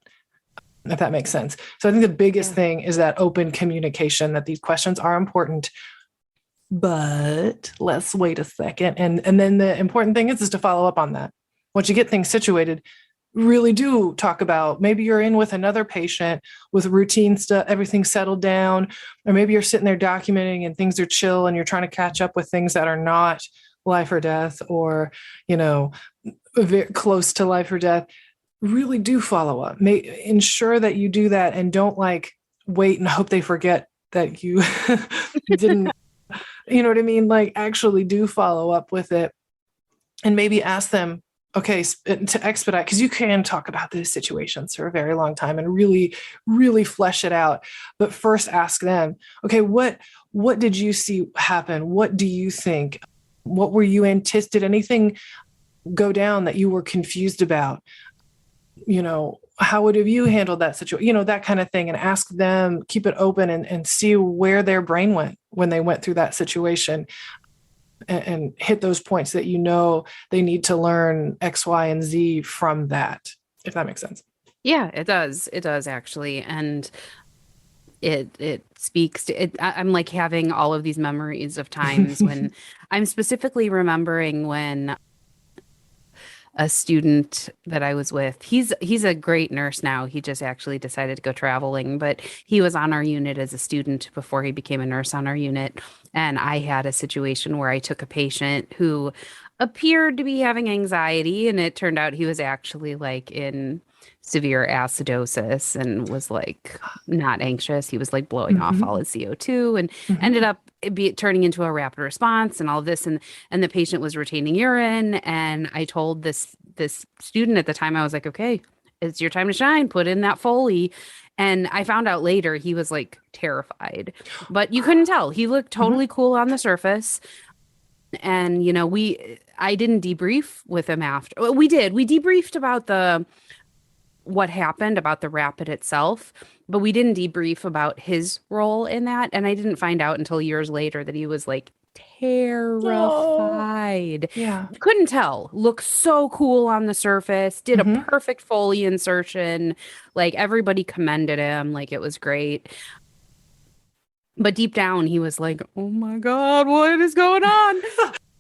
if that makes sense. So I think the biggest thing is that open communication, that these questions are important, but let's wait a second. And then the important thing is to follow up on that. Once you get things situated, really do talk about, maybe you're in with another patient with routine stuff, everything's settled down, or maybe you're sitting there documenting and things are chill and you're trying to catch up with things that are not life or death, or, you know, very close to life or death. Really do follow up. Ensure that you do that, and don't like wait and hope they forget that you didn't, you know what I mean? Like actually do follow up with it, and maybe ask them, okay, to expedite, because you can talk about those situations for a very long time and really, really flesh it out. But first ask them, okay, what did you see happen? What do you think? What were you did anything go down that you were confused about? You know, how would have you handled that situation? You know, that kind of thing. And ask them, keep it open, and see where their brain went when they went through that situation, and hit those points that, you know, they need to learn X, Y, and Z from that, if that makes sense. Yeah, it does. It does actually. And it speaks to it. I'm like having all of these memories of times when I'm specifically remembering when a student that I was with, he's a great nurse now. He just actually decided to go traveling, but he was on our unit as a student before he became a nurse on our unit. And I had a situation where I took a patient who appeared to be having anxiety, and it turned out he was actually like in severe acidosis and was like not anxious. He was like blowing off all Mm-hmm. his CO2 and ended Mm-hmm. up turning into a rapid response and all this. And the patient was retaining urine. And I told this student at the time, I was like, okay, it's your time to shine. Put in that Foley. And I found out later he was like terrified, but you couldn't tell. He looked Mm-hmm. totally cool on the surface. And, I didn't debrief with him after. Well, we did. We debriefed about what happened about the rapid itself, but we didn't debrief about his role in that. And I didn't find out until years later that he was like Oh, terrified. yeah. Couldn't tell. Looked so cool on the surface, did a Mm-hmm. perfect Foley insertion. Like everybody commended him, like it was great. But deep down, he was like, oh my God, what is going on?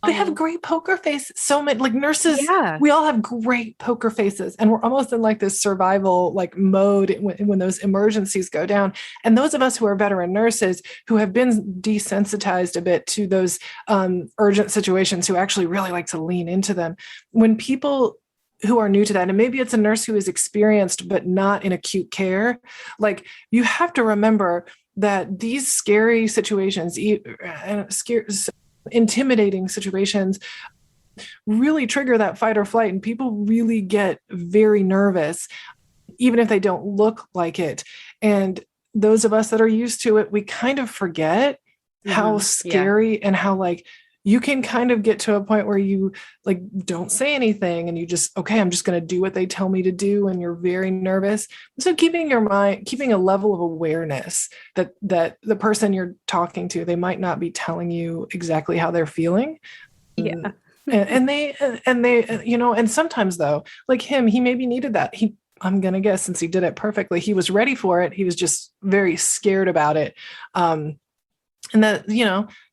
They have great poker faces. So many like nurses, Yeah. we all have great poker faces, and we're almost in like this survival like mode when those emergencies go down. And those of us who are veteran nurses who have been desensitized a bit to those urgent situations, who actually really like to lean into them, when people who are new to that, and maybe it's a nurse who is experienced but not in acute care, like you have to remember that these scary situations, intimidating situations really trigger that fight or flight, and people really get very nervous even if they don't look like it. And those of us that are used to it, we kind of forget how scary and how like you can kind of get to a point where you like don't say anything and you just, okay, I'm just going to do what they tell me to do, and you're very nervous. So keeping a level of awareness that the person you're talking to, they might not be telling you exactly how they're feeling. Yeah. and they and sometimes though, like him, he maybe needed that. I'm going to guess, since he did it perfectly, he was ready for it. He was just very scared about it. And that,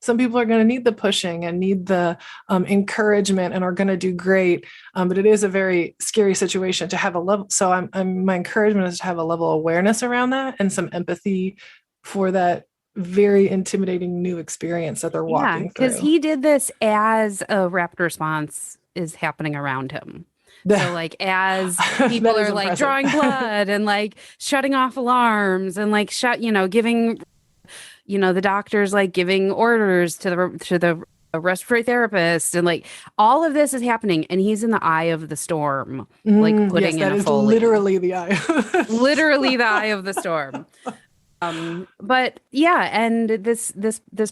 some people are going to need the pushing and need the encouragement and are going to do great. But it is a very scary situation to have a level. So my encouragement is to have a level of awareness around that and some empathy for that very intimidating new experience that they're walking through. Because he did this as a rapid response is happening around him. So like as people are like drawing blood and like shutting off alarms and like giving the doctor's like giving orders to the respiratory therapist, and like all of this is happening, and he's in the eye of the storm, like putting in a Foley. Literally the eye. Literally the eye of the storm. But yeah, and this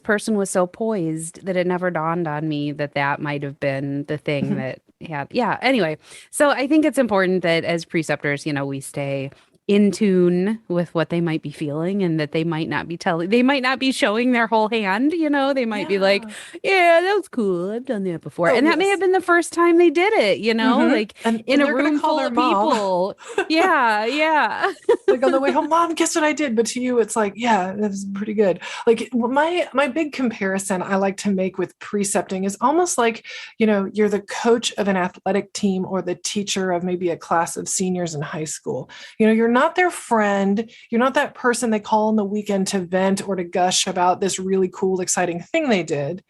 person was so poised that it never dawned on me that might have been the thing that had. Yeah. Anyway, so I think it's important that as preceptors, we stay in tune with what they might be feeling, and that they might not be showing their whole hand, they might be like, yeah, that was cool, I've done that before. And that may have been the first time they did it, like and in a room full of people. Yeah. Like on the way home, Mom, guess what I did? But to you, it's like, yeah, that's pretty good. Like my big comparison I like to make with precepting is almost like, you're the coach of an athletic team or the teacher of maybe a class of seniors in high school. You're not their friend. You're not that person they call on the weekend to vent or to gush about this really cool, exciting thing they did.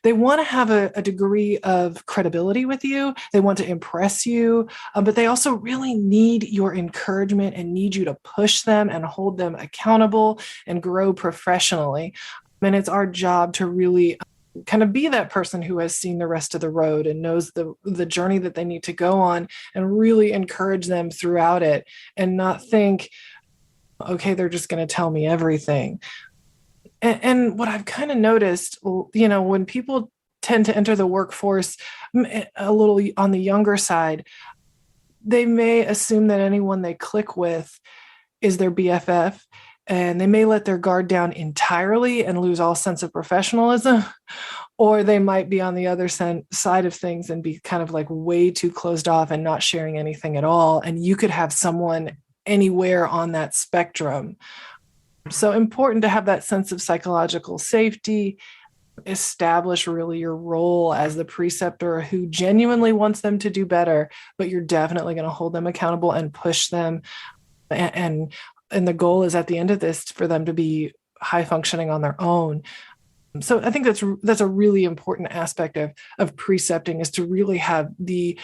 They want to have a degree of credibility with you. They want to impress you, but they also really need your encouragement and need you to push them and hold them accountable and grow professionally. And it's our job to really kind of be that person who has seen the rest of the road and knows the journey that they need to go on, and really encourage them throughout it, and not think, okay, they're just going to tell me everything. And what I've kind of noticed, when people tend to enter the workforce a little on the younger side, they may assume that anyone they click with is their BFF, and they may let their guard down entirely and lose all sense of professionalism, or they might be on the other side of things and be kind of like way too closed off and not sharing anything at all. And you could have someone anywhere on that spectrum. So important to have that sense of psychological safety, establish really your role as the preceptor who genuinely wants them to do better, but you're definitely going to hold them accountable and push them. And the goal is at the end of this for them to be high functioning on their own. So I think that's a really important aspect of precepting, is to really have the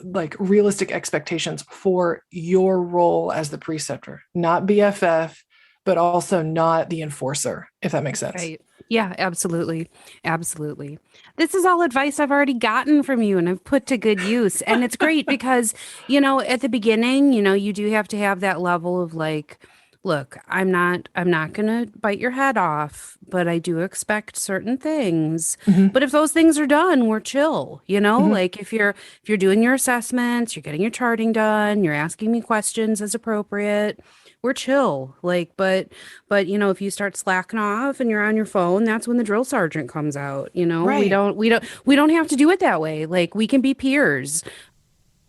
like realistic expectations for your role as the preceptor, not BFF, but also not the enforcer, if that makes sense. Right. Yeah, absolutely. Absolutely. This is all advice I've already gotten from you and I've put to good use. And it's great because, at the beginning, you do have to have that level of like, look, I'm not gonna bite your head off, but I do expect certain things. Mm-hmm. But if those things are done, we're chill, Mm-hmm. like if you're doing your assessments, you're getting your charting done, you're asking me questions as appropriate, we're chill. Like, but if you start slacking off and you're on your phone, that's when the drill sergeant comes out. We Right. don't have to do it that way. Like we can be peers.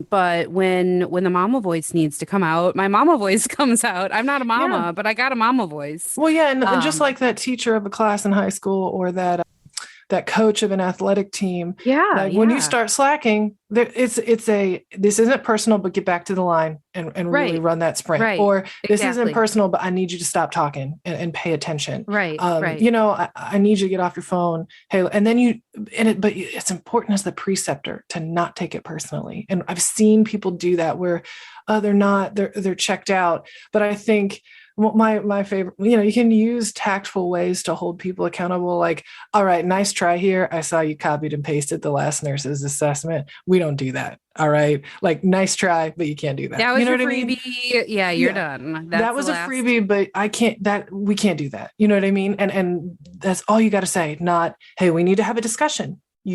But when the mama voice needs to come out, my mama voice comes out. I'm not a Yeah. mama, but I got a mama voice. Well, yeah, and just Um, like that teacher of a class in high school, or that coach of an athletic team, yeah, like when you yeah. start slacking, this isn't personal, but get back to the line and really Right, run that sprint. right. Or this isn't Exactly. personal, but I need you to stop talking and pay attention. Right, right. I need you to get off your phone. Hey, and then but it's important as the preceptor to not take it personally. And I've seen people do that where they're checked out. But I think my favorite, you can use tactful ways to hold people accountable. Like, all right, nice try here. I saw you copied and pasted the last nurse's assessment. We don't do that. All right. Like, nice try, but you can't do that. That You was know your what I mean? freebie. Yeah, you're Yeah. done. That's That the was a last. freebie, but we can't do that. You know what I mean? And that's all you got to say. Not, hey, we need to have a discussion. I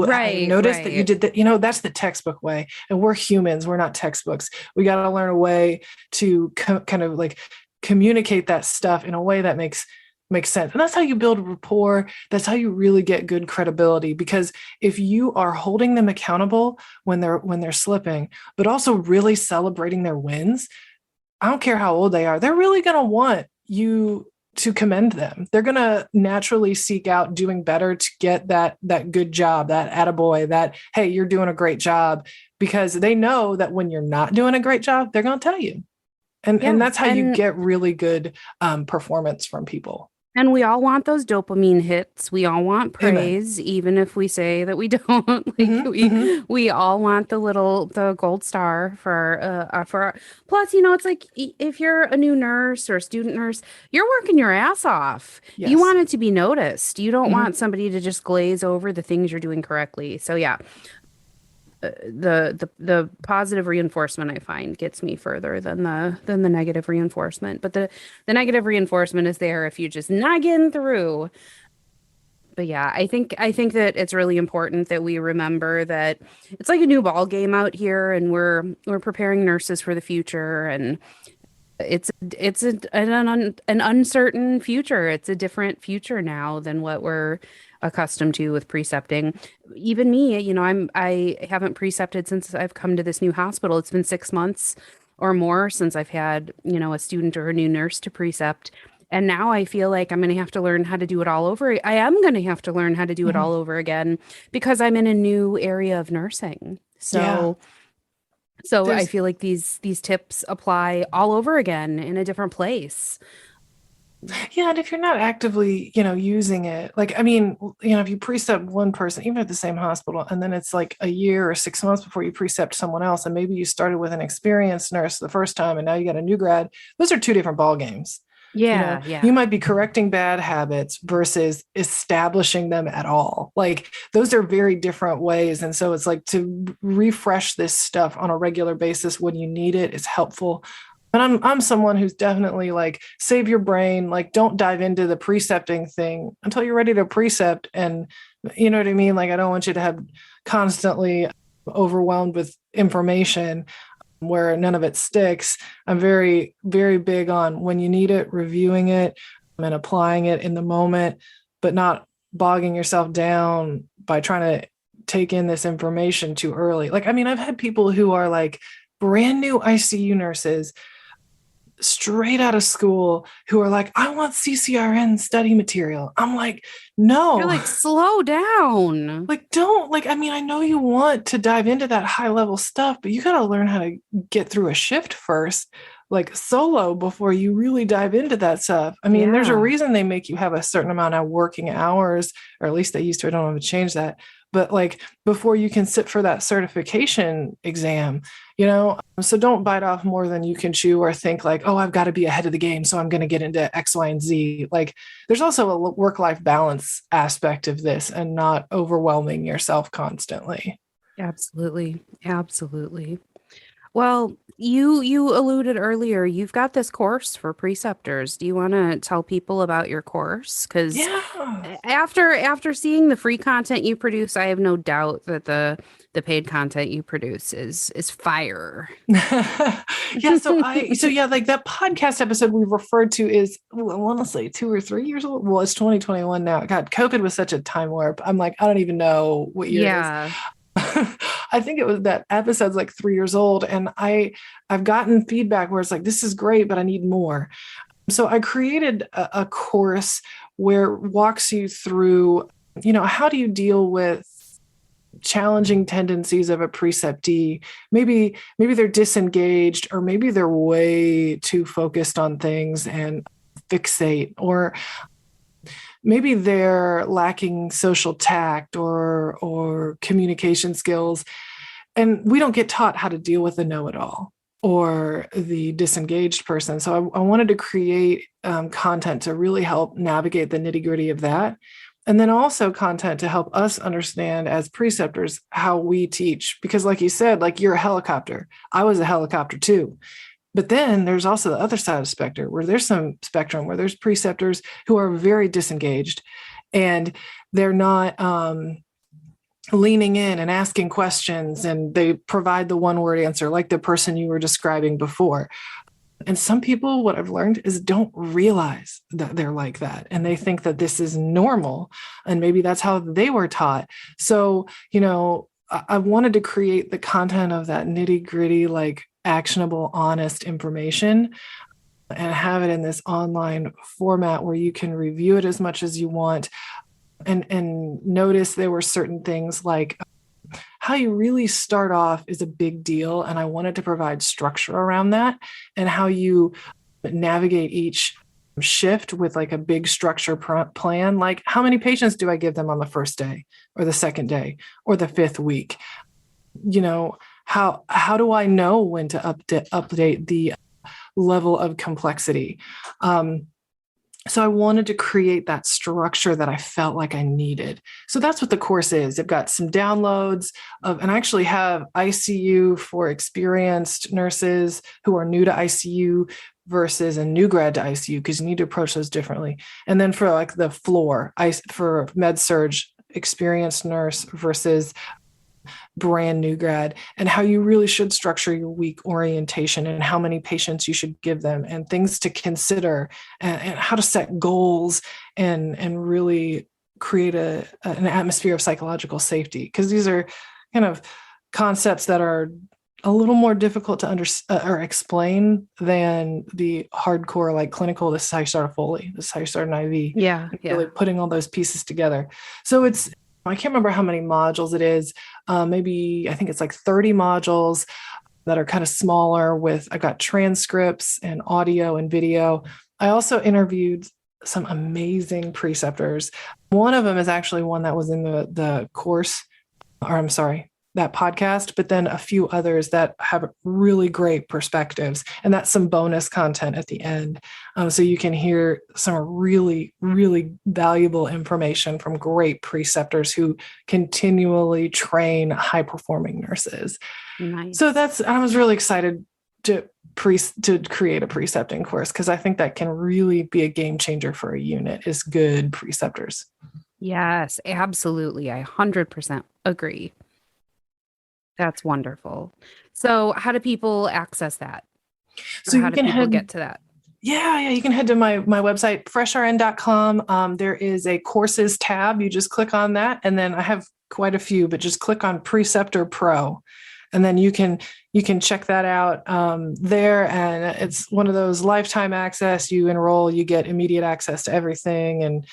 Right, noticed that you right. did that. That's the textbook way. And we're humans. We're not textbooks. We got to learn a way to kind of like communicate that stuff in a way that makes sense. And that's how you build rapport. That's how you really get good credibility, because if you are holding them accountable when they're slipping, but also really celebrating their wins, I don't care how old they are, they're really going to want you to commend them. They're going to naturally seek out doing better to get that good job, that attaboy, that, hey, you're doing a great job, because they know that when you're not doing a great job, they're going to tell you. And Yeah. that's how you And get really good performance from people. And we all want those dopamine hits. We all want Amen. praise, even if we say that we don't. Like Mm-hmm, mm-hmm. we all want the gold star for our, plus, it's like if you're a new nurse or a student nurse, you're working your ass off. You Yes. want it to be noticed. You don't Mm-hmm. want somebody to just glaze over the things you're doing correctly. So yeah, the positive reinforcement I find gets me further than the negative reinforcement. But the negative reinforcement is there if you just not getting through. But yeah, I think that it's really important that we remember that it's like a new ball game out here, and we're preparing nurses for the future, and it's an uncertain future. It's a different future now than what we're accustomed to with precepting. Even me, I haven't precepted since I've come to this new hospital. It's been 6 months or more since I've had, a student or a new nurse to precept. And now I feel like I'm going to have to learn how to do it all over. I am going to have to learn how to do it Mm-hmm. all over again because I'm in a new area of nursing. Yeah. So I There's feel like these tips apply all over again in a different place. Yeah, and if you're not actively, using it, like, I mean, if you precept one person, even at the same hospital, and then it's like a year or 6 months before you precept someone else, and maybe you started with an experienced nurse the first time, and now you got a new grad, those are two different ball games. Yeah, You yeah. might be correcting bad habits versus establishing them at all. Like, those are very different ways. And so it's like to refresh this stuff on a regular basis when you need it is helpful. But I'm someone who's definitely like, save your brain, like, don't dive into the precepting thing until you're ready to precept. And you know what I mean? Like, I don't want you to have constantly overwhelmed with information where none of it sticks. I'm very, very big on when you need it, reviewing it and applying it in the moment, but not bogging yourself down by trying to take in this information too early. Like, I mean, I've had people who are like brand new ICU nurses straight out of school who are like, I want CCRN study material. I'm like, no. You're like, slow down. Like, don't, like, I mean, I know you want to dive into that high level stuff, but you got to learn how to get through a shift first, like solo, before you really dive into that stuff. I mean, there's a reason they make you have a certain amount of working hours, or at least they used to. I don't know if to change that, but like before you can sit for that certification exam, so don't bite off more than you can chew, or think like, oh, I've got to be ahead of the game, so I'm going to get into X, Y, and Z. Like, there's also a work-life balance aspect of this, and not overwhelming yourself constantly. Absolutely. Absolutely. Well, you alluded earlier, you've got this course for preceptors. Do you want to tell people about your course? Because Yeah. after seeing the free content you produce, I have no doubt that the paid content you produce is fire. Yeah. So yeah, like that podcast episode we referred to is, I want to say 2 or 3 years old. Well, it's 2021 now. God, COVID was such a time warp. I'm like, I don't even know what year it is. I think it was that episode's like 3 years old, and I've gotten feedback where it's like, this is great, but I need more. So I created a course where it walks you through, how do you deal with challenging tendencies of a preceptee. Maybe they're disengaged, or maybe they're way too focused on things and fixate, or maybe they're lacking social tact or communication skills. And we don't get taught how to deal with the know-it-all or the disengaged person. So I wanted to create content to really help navigate the nitty-gritty of that. And then also content to help us understand as preceptors how we teach. Because like you said, like, you're a helicopter. I was a helicopter too. But then there's also the other side of the spectrum, where there's some spectrum where there's preceptors who are very disengaged, and they're not leaning in and asking questions, and they provide the one-word answer, like the person you were describing before. And some people, what I've learned is, don't realize that they're like that, and they think that this is normal, and maybe that's how they were taught. So, I wanted to create the content of that nitty-gritty, like actionable, honest information, and have it in this online format where you can review it as much as you want. And notice there were certain things like how you really start off is a big deal. And I wanted to provide structure around that, and how you navigate each shift with like a big structure plan. Like, how many patients do I give them on the first day, or the second day, or the 5th week? How do I know when to update the level of complexity? So I wanted to create that structure that I felt like I needed. So that's what the course is. I've got some downloads and I actually have ICU for experienced nurses who are new to ICU versus a new grad to ICU, because you need to approach those differently. And then for like the floor, for med surge, experienced nurse versus brand new grad, and how you really should structure your week orientation, and how many patients you should give them, and things to consider, and how to set goals, and really create an atmosphere of psychological safety. Because these are kind of concepts that are a little more difficult to understand or explain than the hardcore, like clinical, this is how you start a Foley, this is how you start an IV. Yeah. Really putting all those pieces together. So I can't remember how many modules it is. Maybe I think it's like 30 modules that are kind of smaller I've got transcripts and audio and video. I also interviewed some amazing preceptors. One of them is actually one that was in the course, or I'm sorry, that podcast, but then a few others that have really great perspectives. And that's some bonus content at the end. So you can hear some really, really valuable information from great preceptors who continually train high-performing nurses. Nice. So I was really excited to create a precepting course, because I think that can really be a game changer for a unit, is good preceptors. Yes, absolutely. I 100% agree. That's wonderful. So how do people access that? So how do people get to that? Yeah. You can head to my website, freshrn.com. There is a courses tab. You just click on that. And then I have quite a few, but just click on Preceptor Pro. And then you can check that out there. And it's one of those lifetime access. You enroll, you get immediate access to everything. And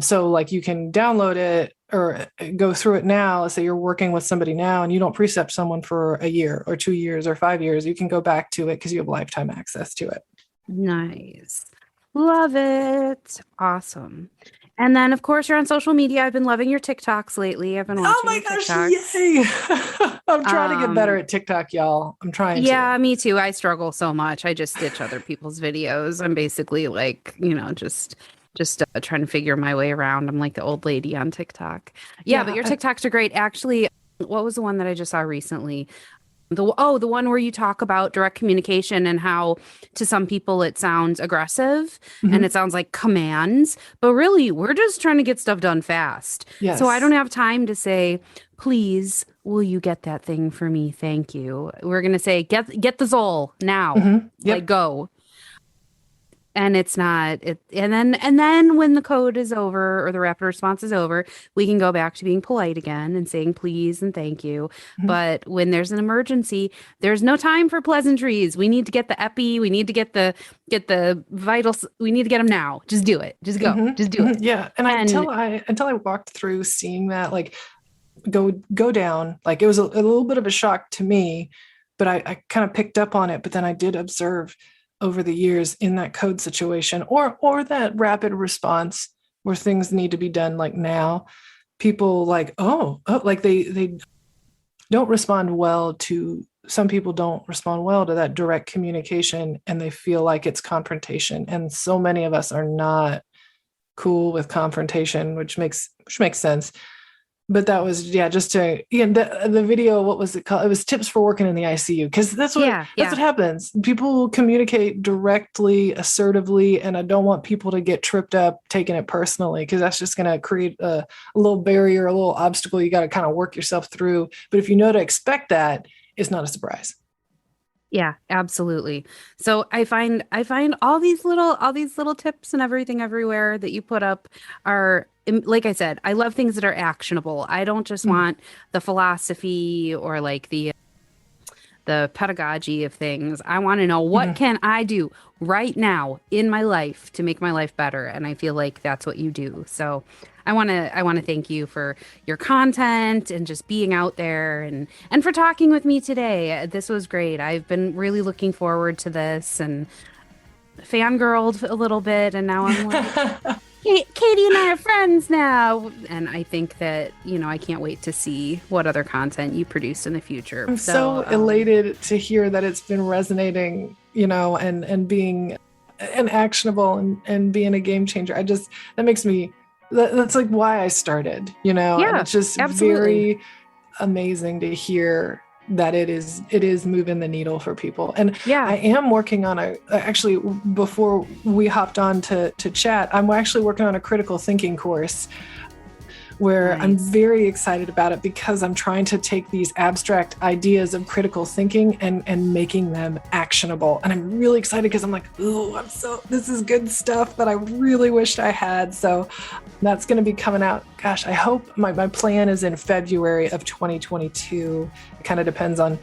so like you can download it or go through it now. Let's say you're working with somebody now and you don't precept someone for a year or 2 years or 5 years. You can go back to it because you have lifetime access to it. Nice. Love it. Awesome. And then, of course, you're on social media. I've been loving your TikToks lately. I've been watching Oh my gosh, TikToks. Yay. I'm trying to get better at TikTok, y'all. I'm trying to. Yeah, me too. I struggle so much. I just stitch other people's videos. I'm basically like, just trying to figure my way around. I'm like the old lady on TikTok. Yeah, but your TikToks are great. Actually, what was the one that I just saw recently? The one where you talk about direct communication and how to some people it sounds aggressive and it sounds like commands, but really we're just trying to get stuff done fast. Yes. So I don't have time to say, please, will you get that thing for me? Thank you. We're going to say, get the Zol now, like go. And it's not it. And then when the code is over or the rapid response is over, we can go back to being polite again and saying please and thank you. But when there's an emergency, there's no time for pleasantries. We need to get the epi. We need to get the vitals. We need to get them now. Just do it. Just go. Just do it. Yeah. And until I walked through seeing that like go down, like it was a little bit of a shock to me, but I kind of picked up on it. But then I did observe over the years in that code situation or that rapid response where things need to be done like now, people like, like they don't respond well to, some people don't respond well to that direct communication and they feel like it's confrontation. And so many of us are not cool with confrontation, which makes sense. But that was, just to, the video, what was it called? It was tips for working in the ICU. Because that's what happens. People will communicate directly, assertively, and I don't want people to get tripped up taking it personally, because that's just going to create a little barrier, a little obstacle you got to kind of work yourself through. But if you know to expect that, it's not a surprise. Yeah, absolutely. So I find all these little tips and everything everywhere that you put up are, like I said, I love things that are actionable. I don't just want the philosophy or like the pedagogy of things. I want to know what can I do right now in my life to make my life better, and I feel like that's what you do. So I want to thank you for your content and just being out there and for talking with me today. This was great. I've been really looking forward to this and fangirled a little bit, and now I'm like, Katie and I are friends now. And I think that, I can't wait to see what other content you produce in the future. I'm so elated to hear that it's been resonating, and being actionable and being a game changer. That makes me, that's like why I started, and it's just very amazing to hear that it is moving the needle for people. And I am working on actually before we hopped on to chat, I'm actually working on a critical thinking course where I'm very excited about it because I'm trying to take these abstract ideas of critical thinking and making them actionable. And I'm really excited because I'm like, ooh, this is good stuff that I really wished I had. So that's going to be coming out. Gosh, I hope my plan is in February of 2022. It kind of depends on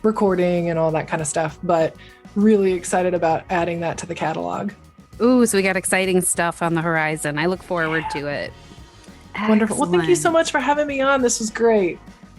recording and all that kind of stuff, but really excited about adding that to the catalog. Ooh, so we got exciting stuff on the horizon. I look forward to it. Wonderful. Well, thank you so much for having me on. This was great.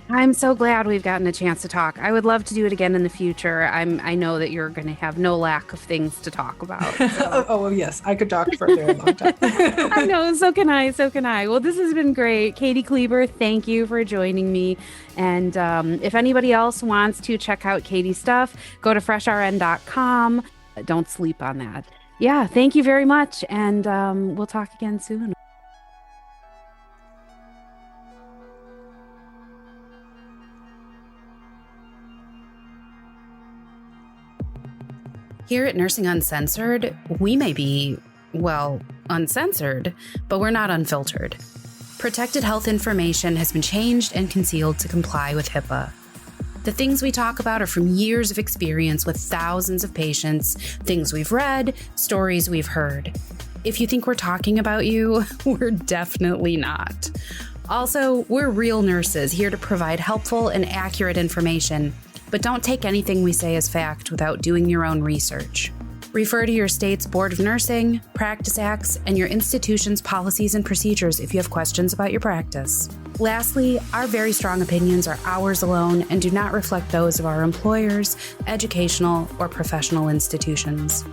I'm so glad we've gotten a chance to talk. I would love to do it again in the future. I know that you're going to have no lack of things to talk about. So. Oh, yes. I could talk for a very long time. I know. So can I. Well, this has been great. Katie Kleber, thank you for joining me. And if anybody else wants to check out Katie's stuff, go to freshrn.com. Don't sleep on that. Yeah, thank you very much. And we'll talk again soon. Here at Nursing Uncensored, we may be, uncensored, but we're not unfiltered. Protected health information has been changed and concealed to comply with HIPAA. The things we talk about are from years of experience with thousands of patients, things we've read, stories we've heard. If you think we're talking about you, we're definitely not. Also, we're real nurses here to provide helpful and accurate information, but don't take anything we say as fact without doing your own research. Refer to your state's Board of Nursing, Practice Acts, and your institution's policies and procedures if you have questions about your practice. Lastly, our very strong opinions are ours alone and do not reflect those of our employers, educational, or professional institutions.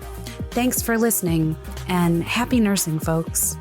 Thanks for listening, and happy nursing, folks.